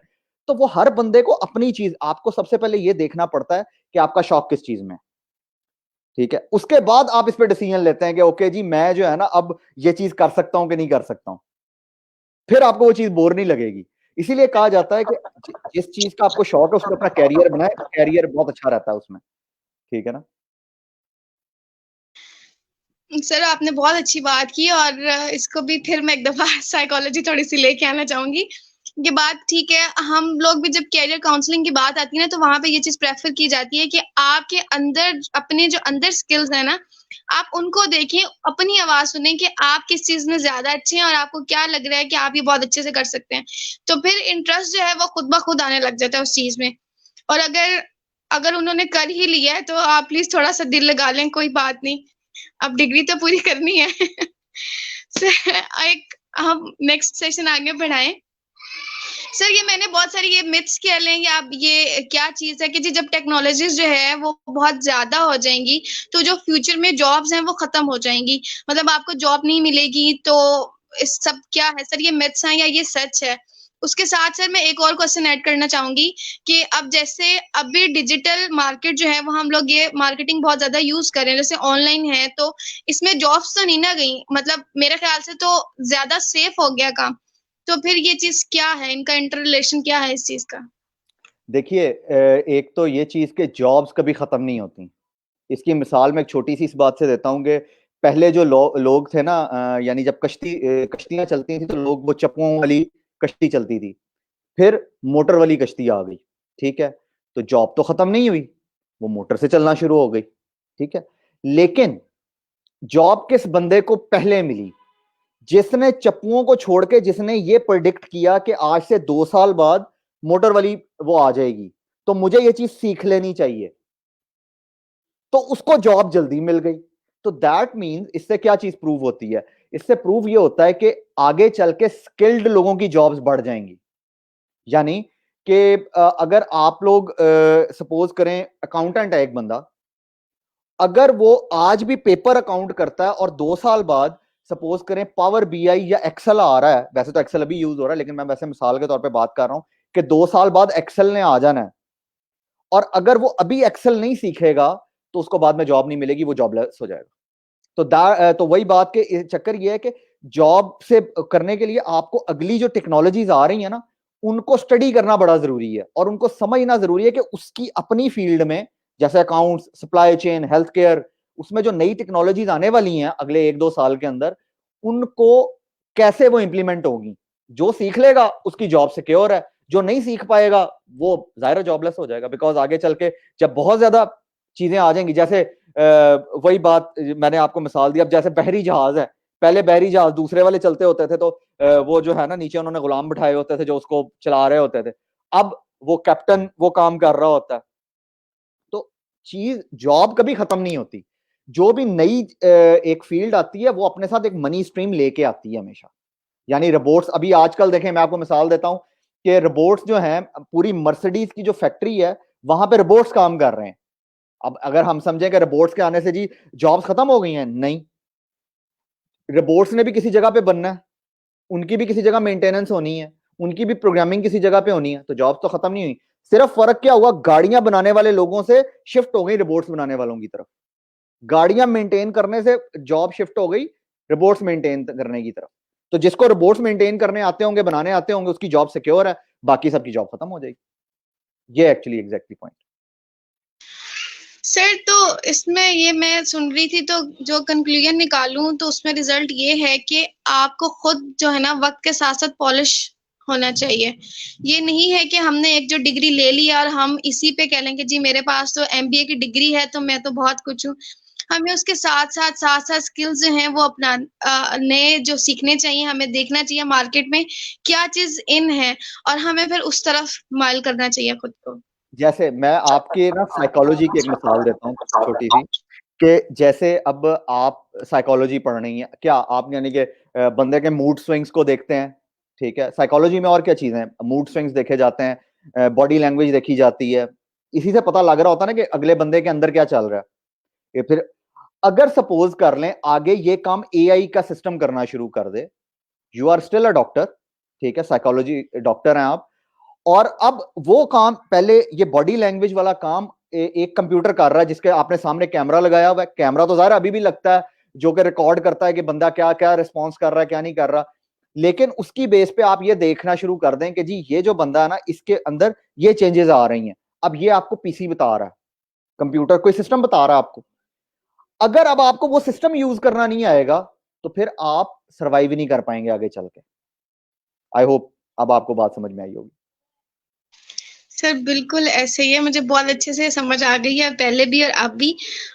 तो वो हर बंदे को अपनी चीज, आपको सबसे पहले ये देखना पड़ता है कि आपका शौक किस चीज में है। ठीक है, उसके बाद आप इस पे डिसीजन लेते हैं कि ओके जी मैं जो है ना अब ये चीज कर सकता हूं कि नहीं कर सकता हूं, फिर आपको वो चीज बोर नहीं लगेगी। इसीलिए कहा जाता है कि जिस चीज का आपको शौक है उसमें अपना कैरियर बनाए, कैरियर बहुत अच्छा रहता है उसमें। ठीक है ना। सर आपने बहुत अच्छी बात की, और इसको भी फिर मैं एक दफा साइकोलॉजी थोड़ी सी लेके आना चाहूंगी। ये बात ठीक है, हम लोग भी जब कैरियर काउंसलिंग की बात आती है ना, तो वहां पे ये चीज प्रेफर की जाती है कि आपके अंदर अपने जो अंदर स्किल्स है ना, आप उनको देखें, अपनी आवाज सुने कि आप किस चीज में ज्यादा अच्छे हैं और आपको क्या लग रहा है कि आप ये बहुत अच्छे से कर सकते हैं। तो फिर इंटरेस्ट जो है वो खुद ब खुद आने लग जाता है उस चीज में। और अगर अगर उन्होंने कर ही लिया है तो आप प्लीज थोड़ा सा दिल लगा लें, कोई बात नहीं, अब डिग्री तो पूरी करनी है। एक हम नेक्स्ट सेशन आगे बढ़ाएं। सर ये मैंने बहुत सारी ये मिथ्स कह लें या आप ये क्या चीज है कि जी जब टेक्नोलॉजीज जो है वो बहुत ज्यादा हो जाएंगी तो जो फ्यूचर में जॉब्स हैं वो खत्म हो जाएंगी, मतलब आपको जॉब नहीं मिलेगी। तो इस सब क्या है सर, ये मिथ्स हैं या ये सच है? उसके साथ सर मैं एक और क्वेश्चन ऐड करना चाहूंगी कि अब जैसे अभी डिजिटल मार्केट जो है वो हम लोग ये मार्केटिंग बहुत ज्यादा यूज कर रहे हैं, जैसे ऑनलाइन है, तो इसमें जॉब्स तो नहीं ना गई, मतलब मेरे ख्याल से तो ज्यादा सेफ हो गया काम। तो फिर ये चीज क्या है, इनका इंटर रिलेशन क्या है इस चीज का? देखिए एक तो ये चीज के जॉब्स कभी खत्म नहीं होती। इसकी मिसाल मैं एक छोटी सी इस बात से देता हूँ कि पहले जो लोग थे ना, यानी जब कश्तियां चलती थी तो लोग वो चप्पुओं वाली कश्ती चलती थी, फिर मोटर वाली कश्ती आ गई। ठीक है, तो जॉब तो खत्म नहीं हुई, वो मोटर से चलना शुरू हो गई, ठीक है। लेकिन जॉब किस बंदे को पहले मिली? जिसने चप्पुओं को छोड़ के, जिसने ये प्रेडिक्ट किया कि आज से 2 साल बाद मोटर वाली वो आ जाएगी, तो मुझे ये चीज सीख लेनी चाहिए, तो उसको जॉब जल्दी मिल गई। तो दैट मीन्स इससे क्या चीज प्रूव होती है? इससे प्रूव ये होता है कि आगे चल के स्किल्ड लोगों की जॉब्स बढ़ जाएंगी। यानी कि अगर आप लोग सपोज करें अकाउंटेंट है एक बंदा, अगर वो आज भी पेपर अकाउंट करता है और 2 साल बाद सपोज करें पावर बीआई या एक्सेल आ रहा है, वैसे तो एक्सेल अभी यूज हो रहा है लेकिन मैं वैसे मिसाल के तौर पे बात कर रहा हूं कि 2 साल बाद एक्सेल ने आ जाना है, और अगर वो अभी एक्सेल नहीं सीखेगा तो उसको बाद में जॉब नहीं मिलेगी, वो जॉबलेस हो जाएगा। तो वही बात के चक्कर ये है कि जॉब से करने के लिए आपको अगली जो टेक्नोलॉजीज आ रही है ना, उनको स्टडी करना बड़ा जरूरी है और उनको समझना जरूरी है कि उसकी अपनी फील्ड में, जैसे accounts, supply chain, health care, उसमें जो नई टेक्नोलॉजीज आने वाली हैं अगले 1-2 साल के अंदर, उनको कैसे वो इंप्लीमेंट होगी। जो सीख लेगा उसकी जॉब सिक्योर है, जो नहीं सीख पाएगा वो जाहिर जॉबलेस हो जाएगा। बिकॉज आगे चल के जब बहुत ज्यादा चीजें आ जाएंगी, जैसे वही बात मैंने आपको मिसाल दी, अब जैसे बहरी जहाज है, पहले बहरी जहाज दूसरे वाले चलते होते थे, तो वो जो है ना नीचे उन्होंने गुलाम बिठाए होते थे जो उसको चला रहे होते थे, अब वो कैप्टन वो काम कर रहा होता है। तो चीज, जॉब कभी खत्म नहीं होती। जो भी नई एक फील्ड आती है वो अपने साथ एक मनी स्ट्रीम लेके आती है हमेशा। यानी रोबोट्स, अभी आजकल देखें, मैं आपको मिसाल देता हूं कि रोबोट्स जो हैं, पूरी मर्सिडीज की जो फैक्ट्री है वहां पे रोबोट्स काम कर रहे हैं। अब अगर हम समझें कि रोबोट्स के आने से जी जॉब्स खत्म हो गई हैं, नहीं, रोबोट्स ने भी किसी जगह पे बनना है, उनकी भी किसी जगह मेंटेनेंस होनी है, उनकी भी प्रोग्रामिंग किसी जगह पे होनी है, तो जॉब्स तो खत्म नहीं हुई। सिर्फ फर्क क्या हुआ, गाड़ियां बनाने वाले लोगों से शिफ्ट हो गई रोबोट्स बनाने वालों की तरफ। गाड़ियां मेंटेन करने से जॉब शिफ्ट हो गई रोबोट्स मेंटेन करने की तरफ। तो जिसको रोबोट्स मेंटेन करने आते होंगे, बनाने आते होंगे, उसकी जॉब सिक्योर है, बाकी सबकी जॉब खत्म हो जाएगी। ये एक्चुअली एग्जैक्टली पॉइंट। सर, तो इसमें ये मैं सुन रही थी, तो जो कंक्लूजन निकालूं तो उसमें रिजल्ट ये है कि आपको खुद जो है ना वक्त के साथ साथ पॉलिश होना चाहिए। ये नहीं है कि हमने एक जो डिग्री ले ली और हम इसी पे कह लेंगे जी मेरे पास तो एमबीए की डिग्री है तो मैं तो बहुत कुछ हूँ। हमें उसके साथ साथ स्किल्स जो हैं वो अपना नए जो सीखने चाहिए, हमें देखना चाहिए मार्केट में क्या चीज इन है और हमें फिर उस तरफ माइल करना चाहिए खुद को। जैसे मैं आपके ना साइकोलॉजी की एक मिसाल देता हूँ छोटी सी, कि जैसे अब आप साइकोलॉजी पढ़ रही हैं, क्या आप यानी कि बंदे के मूड स्विंग्स को देखते हैं, ठीक है। साइकोलॉजी में और क्या चीजें हैं, मूड स्विंग्स देखे जाते हैं, बॉडी लैंग्वेज देखी जाती है, इसी से पता लग रहा होता है ना कि अगले बंदे के अंदर क्या चल रहा है। ये फिर अगर सपोज कर लें आगे ये काम एआई का सिस्टम करना शुरू कर दे, you are still a doctor, ठीक है, साइकोलॉजी डॉक्टर हैं आप, और अब वो काम, पहले ये बॉडी लैंग्वेज वाला काम एक कंप्यूटर कर रहा है जिसके आपने सामने कैमरा लगाया हुआ है। कैमरा तो ज़ाहिर अभी भी लगता है जो कि रिकॉर्ड करता है कि बंदा क्या क्या रिस्पॉन्स कर रहा है, क्या नहीं कर रहा। लेकिन उसकी बेस पे आप ये देखना शुरू कर दें कि जी ये जो बंदा है ना, इसके अंदर ये चेंजेस आ रही हैं। अब ये आपको पीसी बता रहा है, कंप्यूटर कोई सिस्टम बता रहा है आपको। अगर अब आपको वो सिस्टम यूज करना नहीं आएगा तो फिर आप सर्वाइव नहीं कर पाएंगे आगे चल के। आई होप अब आपको बात समझ में आई होगी। सर बिल्कुल ऐसे ही है, मुझे बहुत अच्छे से समझ आ गई है पहले भी और अब भी।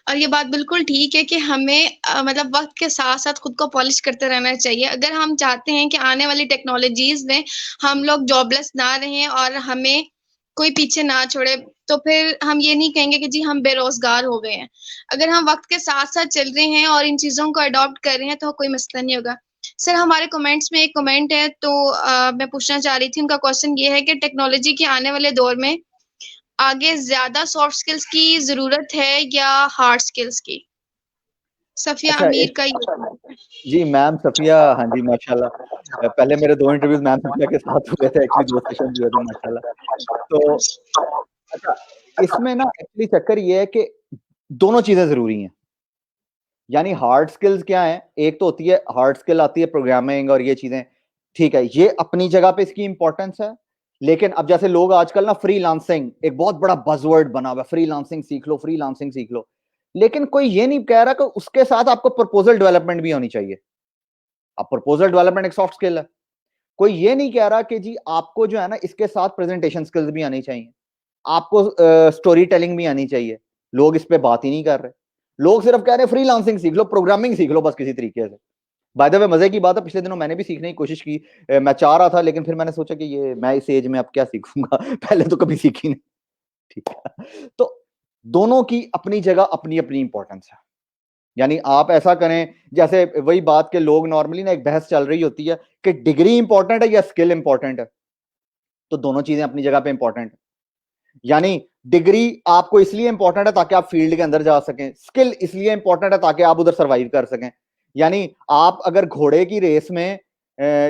और ये बात बिल्कुल ठीक है कि हमें मतलब वक्त के साथ साथ खुद को पॉलिश करते रहना चाहिए अगर हम चाहते हैं कि आने वाली टेक्नोलॉजीज में हम लोग जॉबलेस ना रहें और हमें कोई पीछे ना छोड़े। तो फिर हम ये नहीं कहेंगे कि जी हम बेरोजगार हो गए हैं। अगर हम वक्त के साथ साथ चल रहे हैं और इन चीजों को अडॉप्ट कर रहे हैं तो कोई मसला नहीं होगा। सर हमारे कमेंट्स में एक कमेंट है, तो मैं पूछना चाह रही थी, उनका क्वेश्चन ये है कि टेक्नोलॉजी के आने वाले दौर में आगे ज्यादा सॉफ्ट स्किल्स की जरूरत है या हार्ड स्किल्स की? सफिया अच्छा अमीर का ये। जी मैम सफिया, हाँ जी माशाल्लाह, पहले मेरे 2 इंटरव्यूज मैम सफिया के साथ हुए थे, एक्चुअली 2 सेशन हुए थे माशाल्लाह। तो अच्छा, इसमें ना एक्चुअली चक्कर ये है कि दोनों चीजें जरूरी हैं। यानी हार्ड स्किल्स क्या है, एक तो होती है हार्ड स्किल आती है प्रोग्रामिंग और ये चीजें, ठीक है, ये अपनी जगह पे इसकी इंपॉर्टेंस है। लेकिन अब जैसे लोग आजकल ना, फ्रीलांसिंग एक बहुत बड़ा बज़वर्ड बना हुआ है, फ्रीलांसिंग सीख लो, फ्रीलांसिंग सीख लो। लेकिन कोई ये नहीं कह रहा कि उसके साथ आपको प्रपोजल डेवलपमेंट भी होनी चाहिए। अब प्रपोजल डेवलपमेंट एक सॉफ्ट स्किल है। कोई ये नहीं कह रहा कि जी आपको जो है ना इसके साथ प्रेजेंटेशन स्किल्स भी आनी चाहिए, आपको स्टोरी टेलिंग भी आनी चाहिए। लोग इस पे बात ही नहीं कर रहे। लोग सिर्फ कह रहे हैं फ्रीलांसिंग सीख लो, प्रोग्रामिंग सीख लो बस किसी तरीके से। बाय द वे मजे की बात है, पिछले दिनों मैंने भी सीखने की कोशिश की, मैं चाह रहा था, लेकिन फिर मैंने सोचा कि ये मैं इस एज में अब क्या सीखूंगा पहले तो कभी सीखी नहीं। ठीक है, तो दोनों की अपनी जगह अपनी अपनी इंपॉर्टेंस है। यानी आप ऐसा करें, जैसे वही बात के लोग नॉर्मली ना, एक बहस चल रही होती है कि डिग्री इंपॉर्टेंट है या स्किल इंपॉर्टेंट है। तो दोनों चीजें अपनी जगह पे इंपॉर्टेंट है। यानी डिग्री आपको इसलिए इंपॉर्टेंट है ताकि आप फील्ड के अंदर जा सकें, स्किल इसलिए इंपॉर्टेंट है ताकि आप उधर सर्वाइव कर सकें। यानी आप अगर घोड़े की रेस में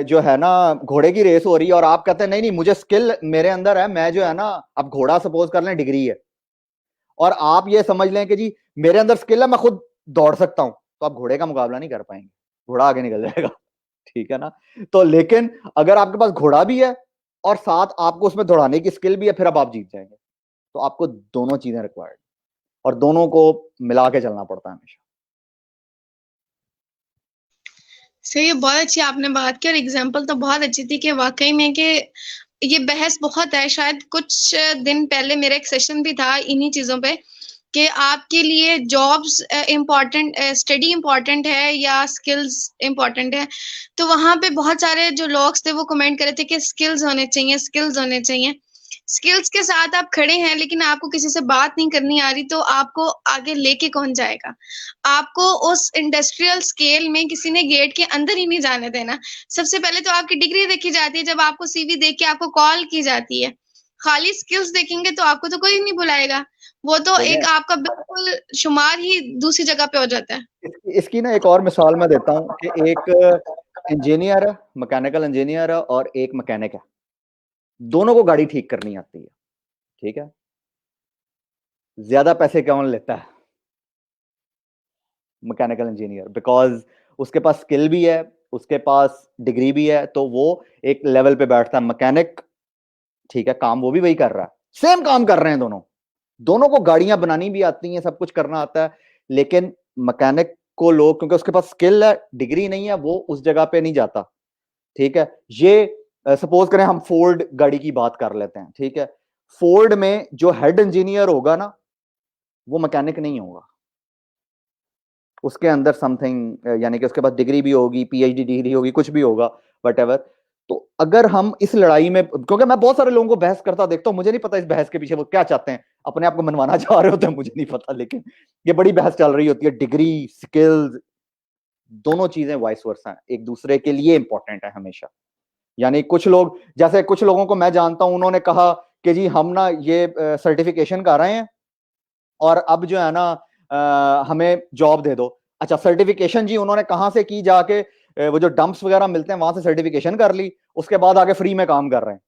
जो है ना, घोड़े की रेस हो रही है और आप कहते हैं नहीं नहीं मुझे स्किल मेरे अंदर है, मैं जो है ना, अब घोड़ा सपोज कर लें डिग्री है, और आप ये समझ लें कि जी मेरे अंदर स्किल है, मैं खुद दौड़ सकता हूं, तो आप घोड़े का मुकाबला नहीं कर पाएंगे, घोड़ा आगे निकल जाएगा। ठीक है ना। तो लेकिन अगर आपके पास घोड़ा भी है और साथ आपको उसमें दौड़ाने की स्किल भी है, फिर अब आप जीत जाएंगे। तो आपको दोनों चीजें रिक्वायर्ड, और दोनों को मिला के चलना पड़ता है हमेशा। सही है, बहुत अच्छी आपने बात की और एग्जाम्पल तो बहुत अच्छी थी कि वाकई में कि ये बहस बहुत है। शायद कुछ दिन पहले मेरा एक सेशन भी था इन्हीं चीजों पे कि आपके लिए जॉब्स इम्पोर्टेंट, स्टडी इम्पोर्टेंट है या स्किल्स इम्पोर्टेंट है। तो वहां पे बहुत सारे जो लोग थे वो कमेंट कर रहे थे कि स्किल्स होने चाहिए, स्किल्स होने चाहिए। स्किल्स के साथ आप खड़े हैं लेकिन आपको किसी से बात नहीं करनी आ रही, तो आपको आगे लेके कौन जाएगा? आपको उस इंडस्ट्रियल स्केल में किसी ने गेट के अंदर ही नहीं जाने देना। सबसे पहले तो आपकी डिग्री देखी जाती है, जब आपको सीवी देख के आपको कॉल की जाती है। खाली स्किल्स देखेंगे तो आपको तो कोई नहीं बुलाएगा। वो तो एक आपका बिल्कुल शुमार ही दूसरी जगह पे हो जाता है। इसकी ना एक और मिसाल मैं देता हूं कि एक इंजीनियर है, मैकेनिकल इंजीनियर है, और एक मैकेनिक है। दोनों को गाड़ी ठीक करनी आती है। ठीक है, ज्यादा पैसे कौन लेता है? मैकेनिकल इंजीनियर, बिकॉज उसके पास स्किल भी है, उसके पास डिग्री भी है, तो वो एक लेवल पे बैठता है। मैकेनिक, ठीक है, काम वो भी वही कर रहा है, सेम काम कर रहे हैं दोनों, दोनों को गाड़ियां बनानी भी आती हैं, सब कुछ करना आता है, लेकिन मैकेनिक को लोग, क्योंकि उसके पास स्किल है, डिग्री नहीं है, वो उस जगह पे नहीं जाता। ठीक है, ये सपोज करें हम फोर्ड गाड़ी की बात कर लेते हैं। ठीक है, फोर्ड में जो हेड इंजीनियर होगा ना, वो मैकेनिक नहीं होगा, उसके अंदर समथिंग, यानी कि उसके पास डिग्री भी होगी, पीएचडी डिग्री होगी, कुछ भी होगा, वट। तो अगर हम इस लड़ाई में, क्योंकि मैं बहुत सारे लोगों को बहस करता देखता हूं, मुझे नहीं पता इस बहस के पीछे वो क्या चाहते हैं, अपने आप को मनवाना चाह रहे होते हैं, मुझे नहीं पता, लेकिन ये बड़ी बहस चल रही होती है। डिग्री, स्किल्स, दोनों चीजें वाइस वर्सा हैं, एक दूसरे के लिए इंपॉर्टेंट है हमेशा। यानी कुछ लोग, जैसे कुछ लोगों को मैं जानता हूं, उन्होंने कहा कि जी हम ना ये सर्टिफिकेशन कर रहे हैं और अब जो है ना हमें जॉब दे दो। अच्छा, सर्टिफिकेशन जी उन्होंने कहां से की? जाके वो जो डंप्स वगैरह मिलते हैं वहां से सर्टिफिकेशन कर ली, उसके बाद आगे फ्री में काम कर रहे हैं,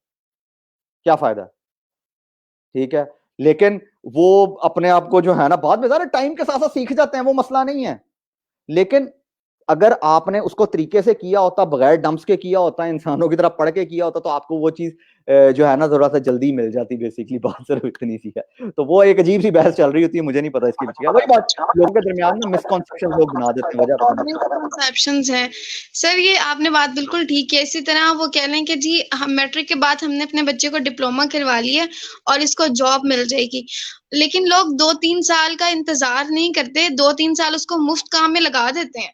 क्या फायदा? ठीक है, लेकिन वो अपने आप को जो है ना, बाद में सारे टाइम के साथ साथ सीख जाते हैं, वो मसला नहीं है, लेकिन अगर आपने उसको तरीके से किया होता, बगैर डंप्स के किया होता, इंसानों की तरह पढ़ के किया होता, तो आपको वो चीज जो है ना थोड़ा सा जल्दी मिल जाती। बेसिकली बात सिर्फ इतनी सी है। तो वो एक अजीब सी बहस चल रही होती है, मुझे नहीं पता इसके पीछे क्या। वही बात, लोगों के दरमियान में मिसकॉन्सेप्शन लोग बना देते हैं, वजह पता नहीं। मिसकंसेप्शंस हैं। सर ये आपने बात बिल्कुल ठीक है। इसी तरह वो कह लें कि जी हम मैट्रिक के बाद हमने अपने बच्चे को डिप्लोमा करवा लिया और इसको जॉब मिल जाएगी, लेकिन लोग 2-3 साल का इंतजार नहीं करते, 2-3 साल उसको मुफ्त काम में लगा देते हैं।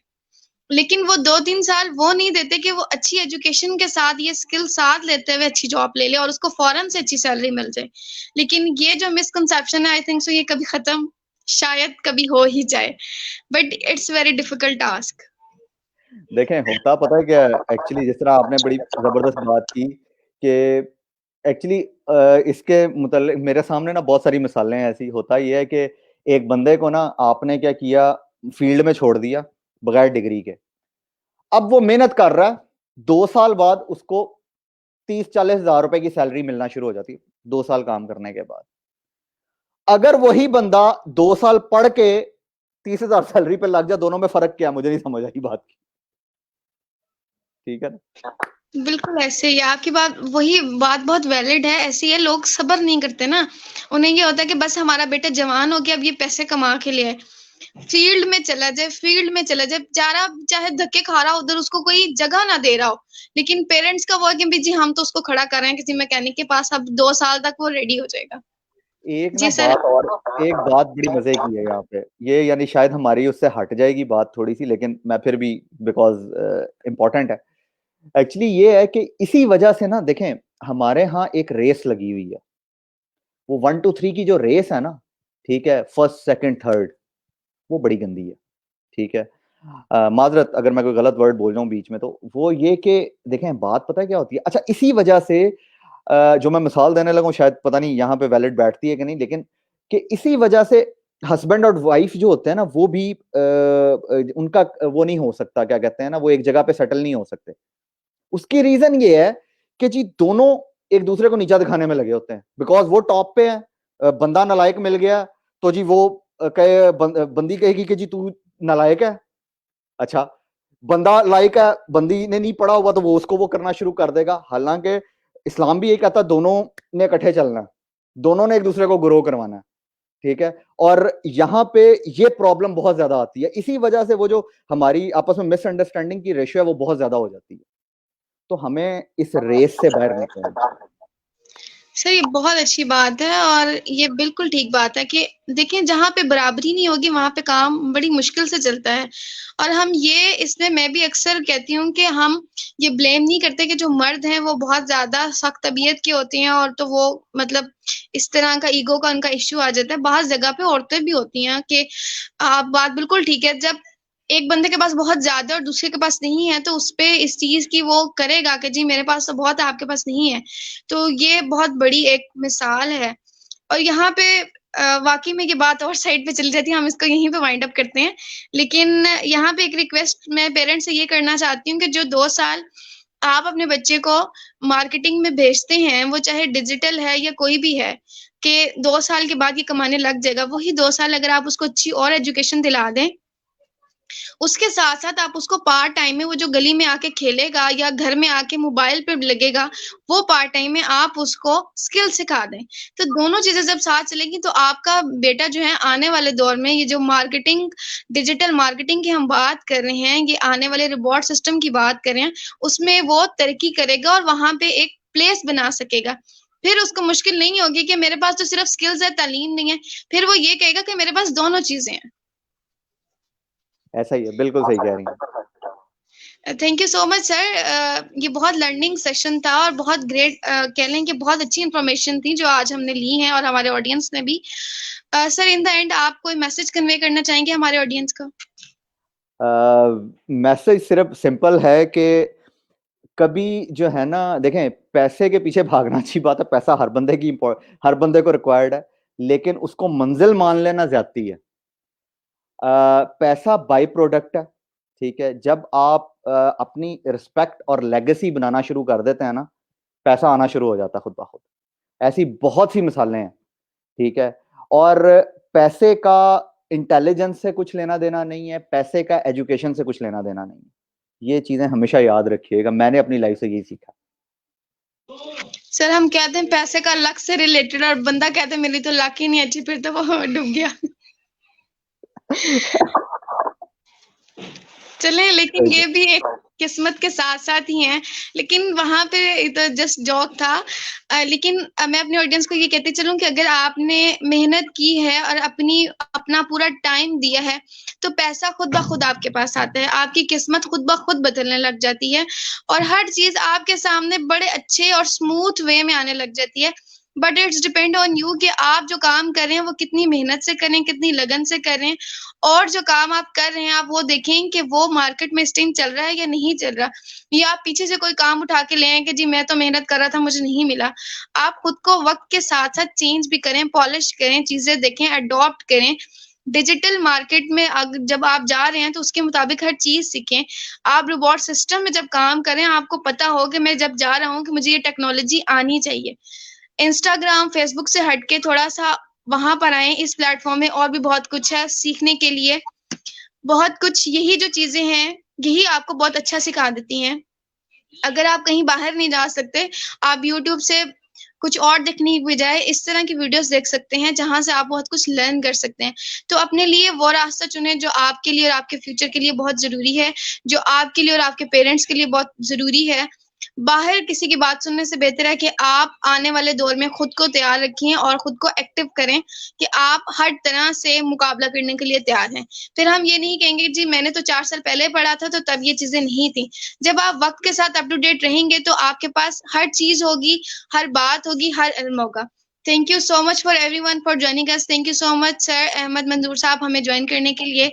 लेकिन वो 2-3 साल वो नहीं देते कि वो अच्छी एजुकेशन के साथ ये स्किल साथ लेते हुए अच्छी जॉब ले ले और उसको फौरन से अच्छी सैलरी मिल जाए। लेकिन ये जो मिसकंसेप्शन है, आई थिंक सो ये कभी खत्म शायद कभी हो ही जाए, but it's very difficult task. देखें, होता पता है क्या, एक्चुअली जिस तरह आपने बड़ी जबरदस्त बात की कि एक्चुअली इसके मुताल्लिक मेरे सामने ना बहुत सारी मिसालें हैं ऐसी। होता ये है कि एक बंदे को ना आपने क्या किया, फील्ड में छोड़ दिया बगैर डिग्री के, अब वो मेहनत कर रहा है, 2 साल बाद उसको 30-40 हजार रुपए की सैलरी मिलना शुरू हो जाती है, 2 साल काम करने के बाद। अगर वही बंदा 2 साल पढ़ के 30 हजार सैलरी पे लग जाए, दोनों में फर्क क्या? मुझे नहीं समझ आई बात की। ठीक है ना। बिल्कुल ऐसे ही आपकी बात, वही बात बहुत वैलिड है। ऐसे ही है, लोग सब्र नहीं करते ना। उन्हें ये होता है कि बस हमारा बेटा जवान हो गया, अब ये पैसे कमा के लिए फील्ड में चला जाए, फील्ड में चला जाए, बेचारा चाहे धक्के खा रहा हो, उधर उसको कोई जगह ना दे रहा हो, लेकिन पेरेंट्स का वो है कि जी हम तो उसको खड़ा कर रहे हैं किसी मैकेनिक के पास, अब 2 साल तक वो रेडी हो जाएगा। एक ना जी सर। एक बात बड़ी मजे की है यहाँ पे, ये यानी शायद हमारी उससे हट जाएगी बात थोड़ी सी, लेकिन मैं फिर भी बिकॉज इम्पोर्टेंट है। एक्चुअली ये है कि इसी वजह से ना देखें, हमारे यहाँ एक रेस लगी हुई है, वो 1 2 3 की जो रेस है ना, ठीक है, फर्स्ट सेकंड थर्ड, वो बड़ी गंदी है, ठीक है। माजरत अगर मैं कोई गलत वर्ड बोल रहा हूँ बीच में, तो वो ये कि देखें बात पता है क्या होती है। अच्छा, इसी वजह से जो मैं मिसाल देने लगा हूं, शायद पता नहीं यहाँ पे वैलिड बैठती है कि नहीं, लेकिन कि इसी वजह से हस्बैंड और वाइफ जो होते हैं ना, वो भी उनका वो नहीं हो सकता, क्या कहते हैं ना, वो एक जगह पे सेटल नहीं हो सकते। उसकी रीजन ये है कि जी दोनों एक दूसरे को नीचा दिखाने में लगे होते हैं, बिकॉज वो टॉप पे है, बंदा नालायक मिल गया, तो जी वो बंदी कहेगी कि जी तू नालायक है। अच्छा, बंदा लायक है, बंदी ने नहीं पढ़ा हुआ, तो वो उसको वो करना शुरू कर देगा। हालांकि इस्लाम भी ये कहता दोनों ने इकट्ठे चलना है, दोनों ने एक दूसरे को ग्रो करवाना है, ठीक है। और यहाँ पे ये प्रॉब्लम बहुत ज्यादा आती है, इसी वजह से वो जो हमारी आपस में मिसअंडरस्टैंडिंग की रेशियो है वो बहुत ज्यादा हो जाती है। तो हमें इस रेस से बाहर निकलना है। सर ये बहुत अच्छी बात है और ये बिल्कुल ठीक बात है कि देखिए जहाँ पे बराबरी नहीं होगी वहां पे काम बड़ी मुश्किल से चलता है। और हम ये इसमें मैं भी अक्सर कहती हूँ कि हम ये ब्लेम नहीं करते कि जो मर्द हैं वो बहुत ज्यादा सख्त तबीयत के होते हैं और तो वो मतलब इस तरह का ईगो का उनका इश्यू आ जाता है। बहुत जगह पे औरतें भी होती हैं कि आप बात बिल्कुल ठीक है, जब एक बंदे के पास बहुत ज्यादा और दूसरे के पास नहीं है तो उसपे इस चीज की वो करेगा कि जी मेरे पास तो बहुत है, आपके पास नहीं है। तो ये बहुत बड़ी एक मिसाल है। और यहाँ पे वाकई में ये बात और साइड पे चली जाती है, हम इसको यहीं पे वाइंड अप करते हैं। लेकिन यहाँ पे एक रिक्वेस्ट मैं पेरेंट्स से ये करना चाहती हूँ कि जो 2 साल आप अपने बच्चे को मार्केटिंग में भेजते हैं, वो चाहे डिजिटल है या कोई भी है, कि 2 साल के बाद ये कमाने लग जाएगा। वही 2 साल अगर आप उसको अच्छी और एजुकेशन दिला दें, उसके साथ साथ आप उसको पार्ट टाइम में वो जो गली में आके खेलेगा या घर में आके मोबाइल पे लगेगा, वो पार्ट टाइम में आप उसको स्किल सिखा दें। तो दोनों चीजें जब साथ चलेंगी तो आपका बेटा जो है आने वाले दौर में ये जो मार्केटिंग, डिजिटल मार्केटिंग की हम बात कर रहे हैं, ये आने वाले रिवॉर्ड सिस्टम की बात कर रहे हैं, उसमें वो तरक्की करेगा और वहां पे एक प्लेस बना सकेगा। फिर उसको मुश्किल नहीं होगी कि मेरे पास तो सिर्फ स्किल्स है, तालीम नहीं है। फिर वो ये कहेगा कि मेरे पास दोनों चीजें हैं। ऐसा ही है, बिल्कुल सही कह रही हैं। Thank you so much sir. ये बहुत लर्निंग सेशन था और बहुत ग्रेट कह लें कि बहुत अच्छी इन्फॉर्मेशन थी जो आज हमने ली है और हमारे ऑडियंस ने भी। सर इन द एंड आप कोई मैसेज कन्वे करना चाहेंगे हमारे ऑडियंस को? मैसेज सिर्फ सिंपल है कि कभी जो है ना, देखें पैसे के पीछे भागना अच्छी बात है, पैसा हर बंदे की हर बंदे को रिक्वायर्ड है, लेकिन उसको मंजिल मान लेना ज्यादती है। पैसा बाई प्रोडक्ट है, ठीक है। जब आप अपनी रिस्पेक्ट और लेगेसी बनाना शुरू कर देते हैं ना, पैसा आना शुरू हो जाता है खुद ब खुद। ऐसी बहुत सी मिसालें हैं, ठीक है। और पैसे का इंटेलिजेंस से कुछ लेना देना नहीं है, पैसे का एजुकेशन से कुछ लेना देना नहीं है। ये चीजें हमेशा याद रखिएगा, मैंने अपनी लाइफ से यही सीखा। सर हम कहते हैं पैसे का लक से रिलेटेड और बंदा कहते हैं मेरी तो लक ही नहीं अच्छी, फिर तो वो डूब गया। चलें, लेकिन ये भी एक किस्मत के साथ साथ ही हैं। लेकिन वहां पे तो जस्ट जॉक था। लेकिन मैं अपने ऑडियंस को ये कहते चलूं कि अगर आपने मेहनत की है और अपना पूरा टाइम दिया है तो पैसा खुद ब खुद आपके पास आता है, आपकी किस्मत खुद ब खुद बदलने लग जाती है और हर चीज आपके सामने बड़े अच्छे और स्मूथ वे में आने लग जाती है। But it's depend on you कि आप जो काम कर रहे हैं वो कितनी मेहनत से करें, कितनी लगन से करें। और जो काम आप कर रहे हैं आप वो देखें कि वो मार्केट में इस टाइम चल रहा है या नहीं चल रहा, या आप पीछे से कोई काम उठा के ले आए कि जी मैं तो मेहनत कर रहा था मुझे नहीं मिला। आप खुद को वक्त के साथ साथ चेंज भी करें, पॉलिश करें, चीजें देखें, अडॉप्ट करें। डिजिटल मार्केट में जब आप जा रहे हैं तो उसके मुताबिक हर चीज सीखें। आप रिवॉर्ड सिस्टम में जब काम करें आपको पता हो कि मैं जब जा रहा हूँ कि मुझे ये टेक्नोलॉजी आनी चाहिए। इंस्टाग्राम फेसबुक से हटके थोड़ा सा वहां पर आए, इस प्लेटफॉर्म में और भी बहुत कुछ है सीखने के लिए। बहुत कुछ यही जो चीजें हैं यही आपको बहुत अच्छा सिखा देती हैं। अगर आप कहीं बाहर नहीं जा सकते, आप यूट्यूब से कुछ और देखने की बजाय इस तरह की वीडियोस देख सकते हैं जहां से आप बहुत कुछ लर्न कर सकते हैं। तो अपने लिए वो रास्ता चुने जो आपके लिए और आपके फ्यूचर के लिए बहुत जरूरी है, जो आपके लिए और आपके पेरेंट्स के लिए बहुत जरूरी है। बाहर किसी की बात सुनने से बेहतर है कि आप आने वाले दौर में खुद को तैयार रखिए और खुद को एक्टिव करें कि आप हर तरह से मुकाबला करने के लिए तैयार हैं। फिर हम ये नहीं कहेंगे जी मैंने तो 4 साल पहले पढ़ा था तो तब ये चीज़ें नहीं थी। जब आप वक़्त के साथ अप टू डेट रहेंगे तो आपके पास हर चीज़ होगी, हर बात होगी, हर इल्म होगा। Thank you so much for everyone for joining us. Thank you so much sir Ahmad Manzoor sahab हमें जॉइन करने के लिए।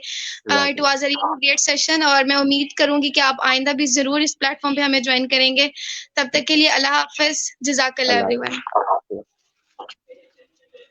It was a really great session और मैं उम्मीद करूँगी कि आप आइंदा भी ज़रूर इस प्लेटफ़ॉर्म पे हमें जॉइन करेंगे। तब तक के लिए अल्लाह हाफ़िज़। जज़ाकल्लाह अल्लाह एवरीवन।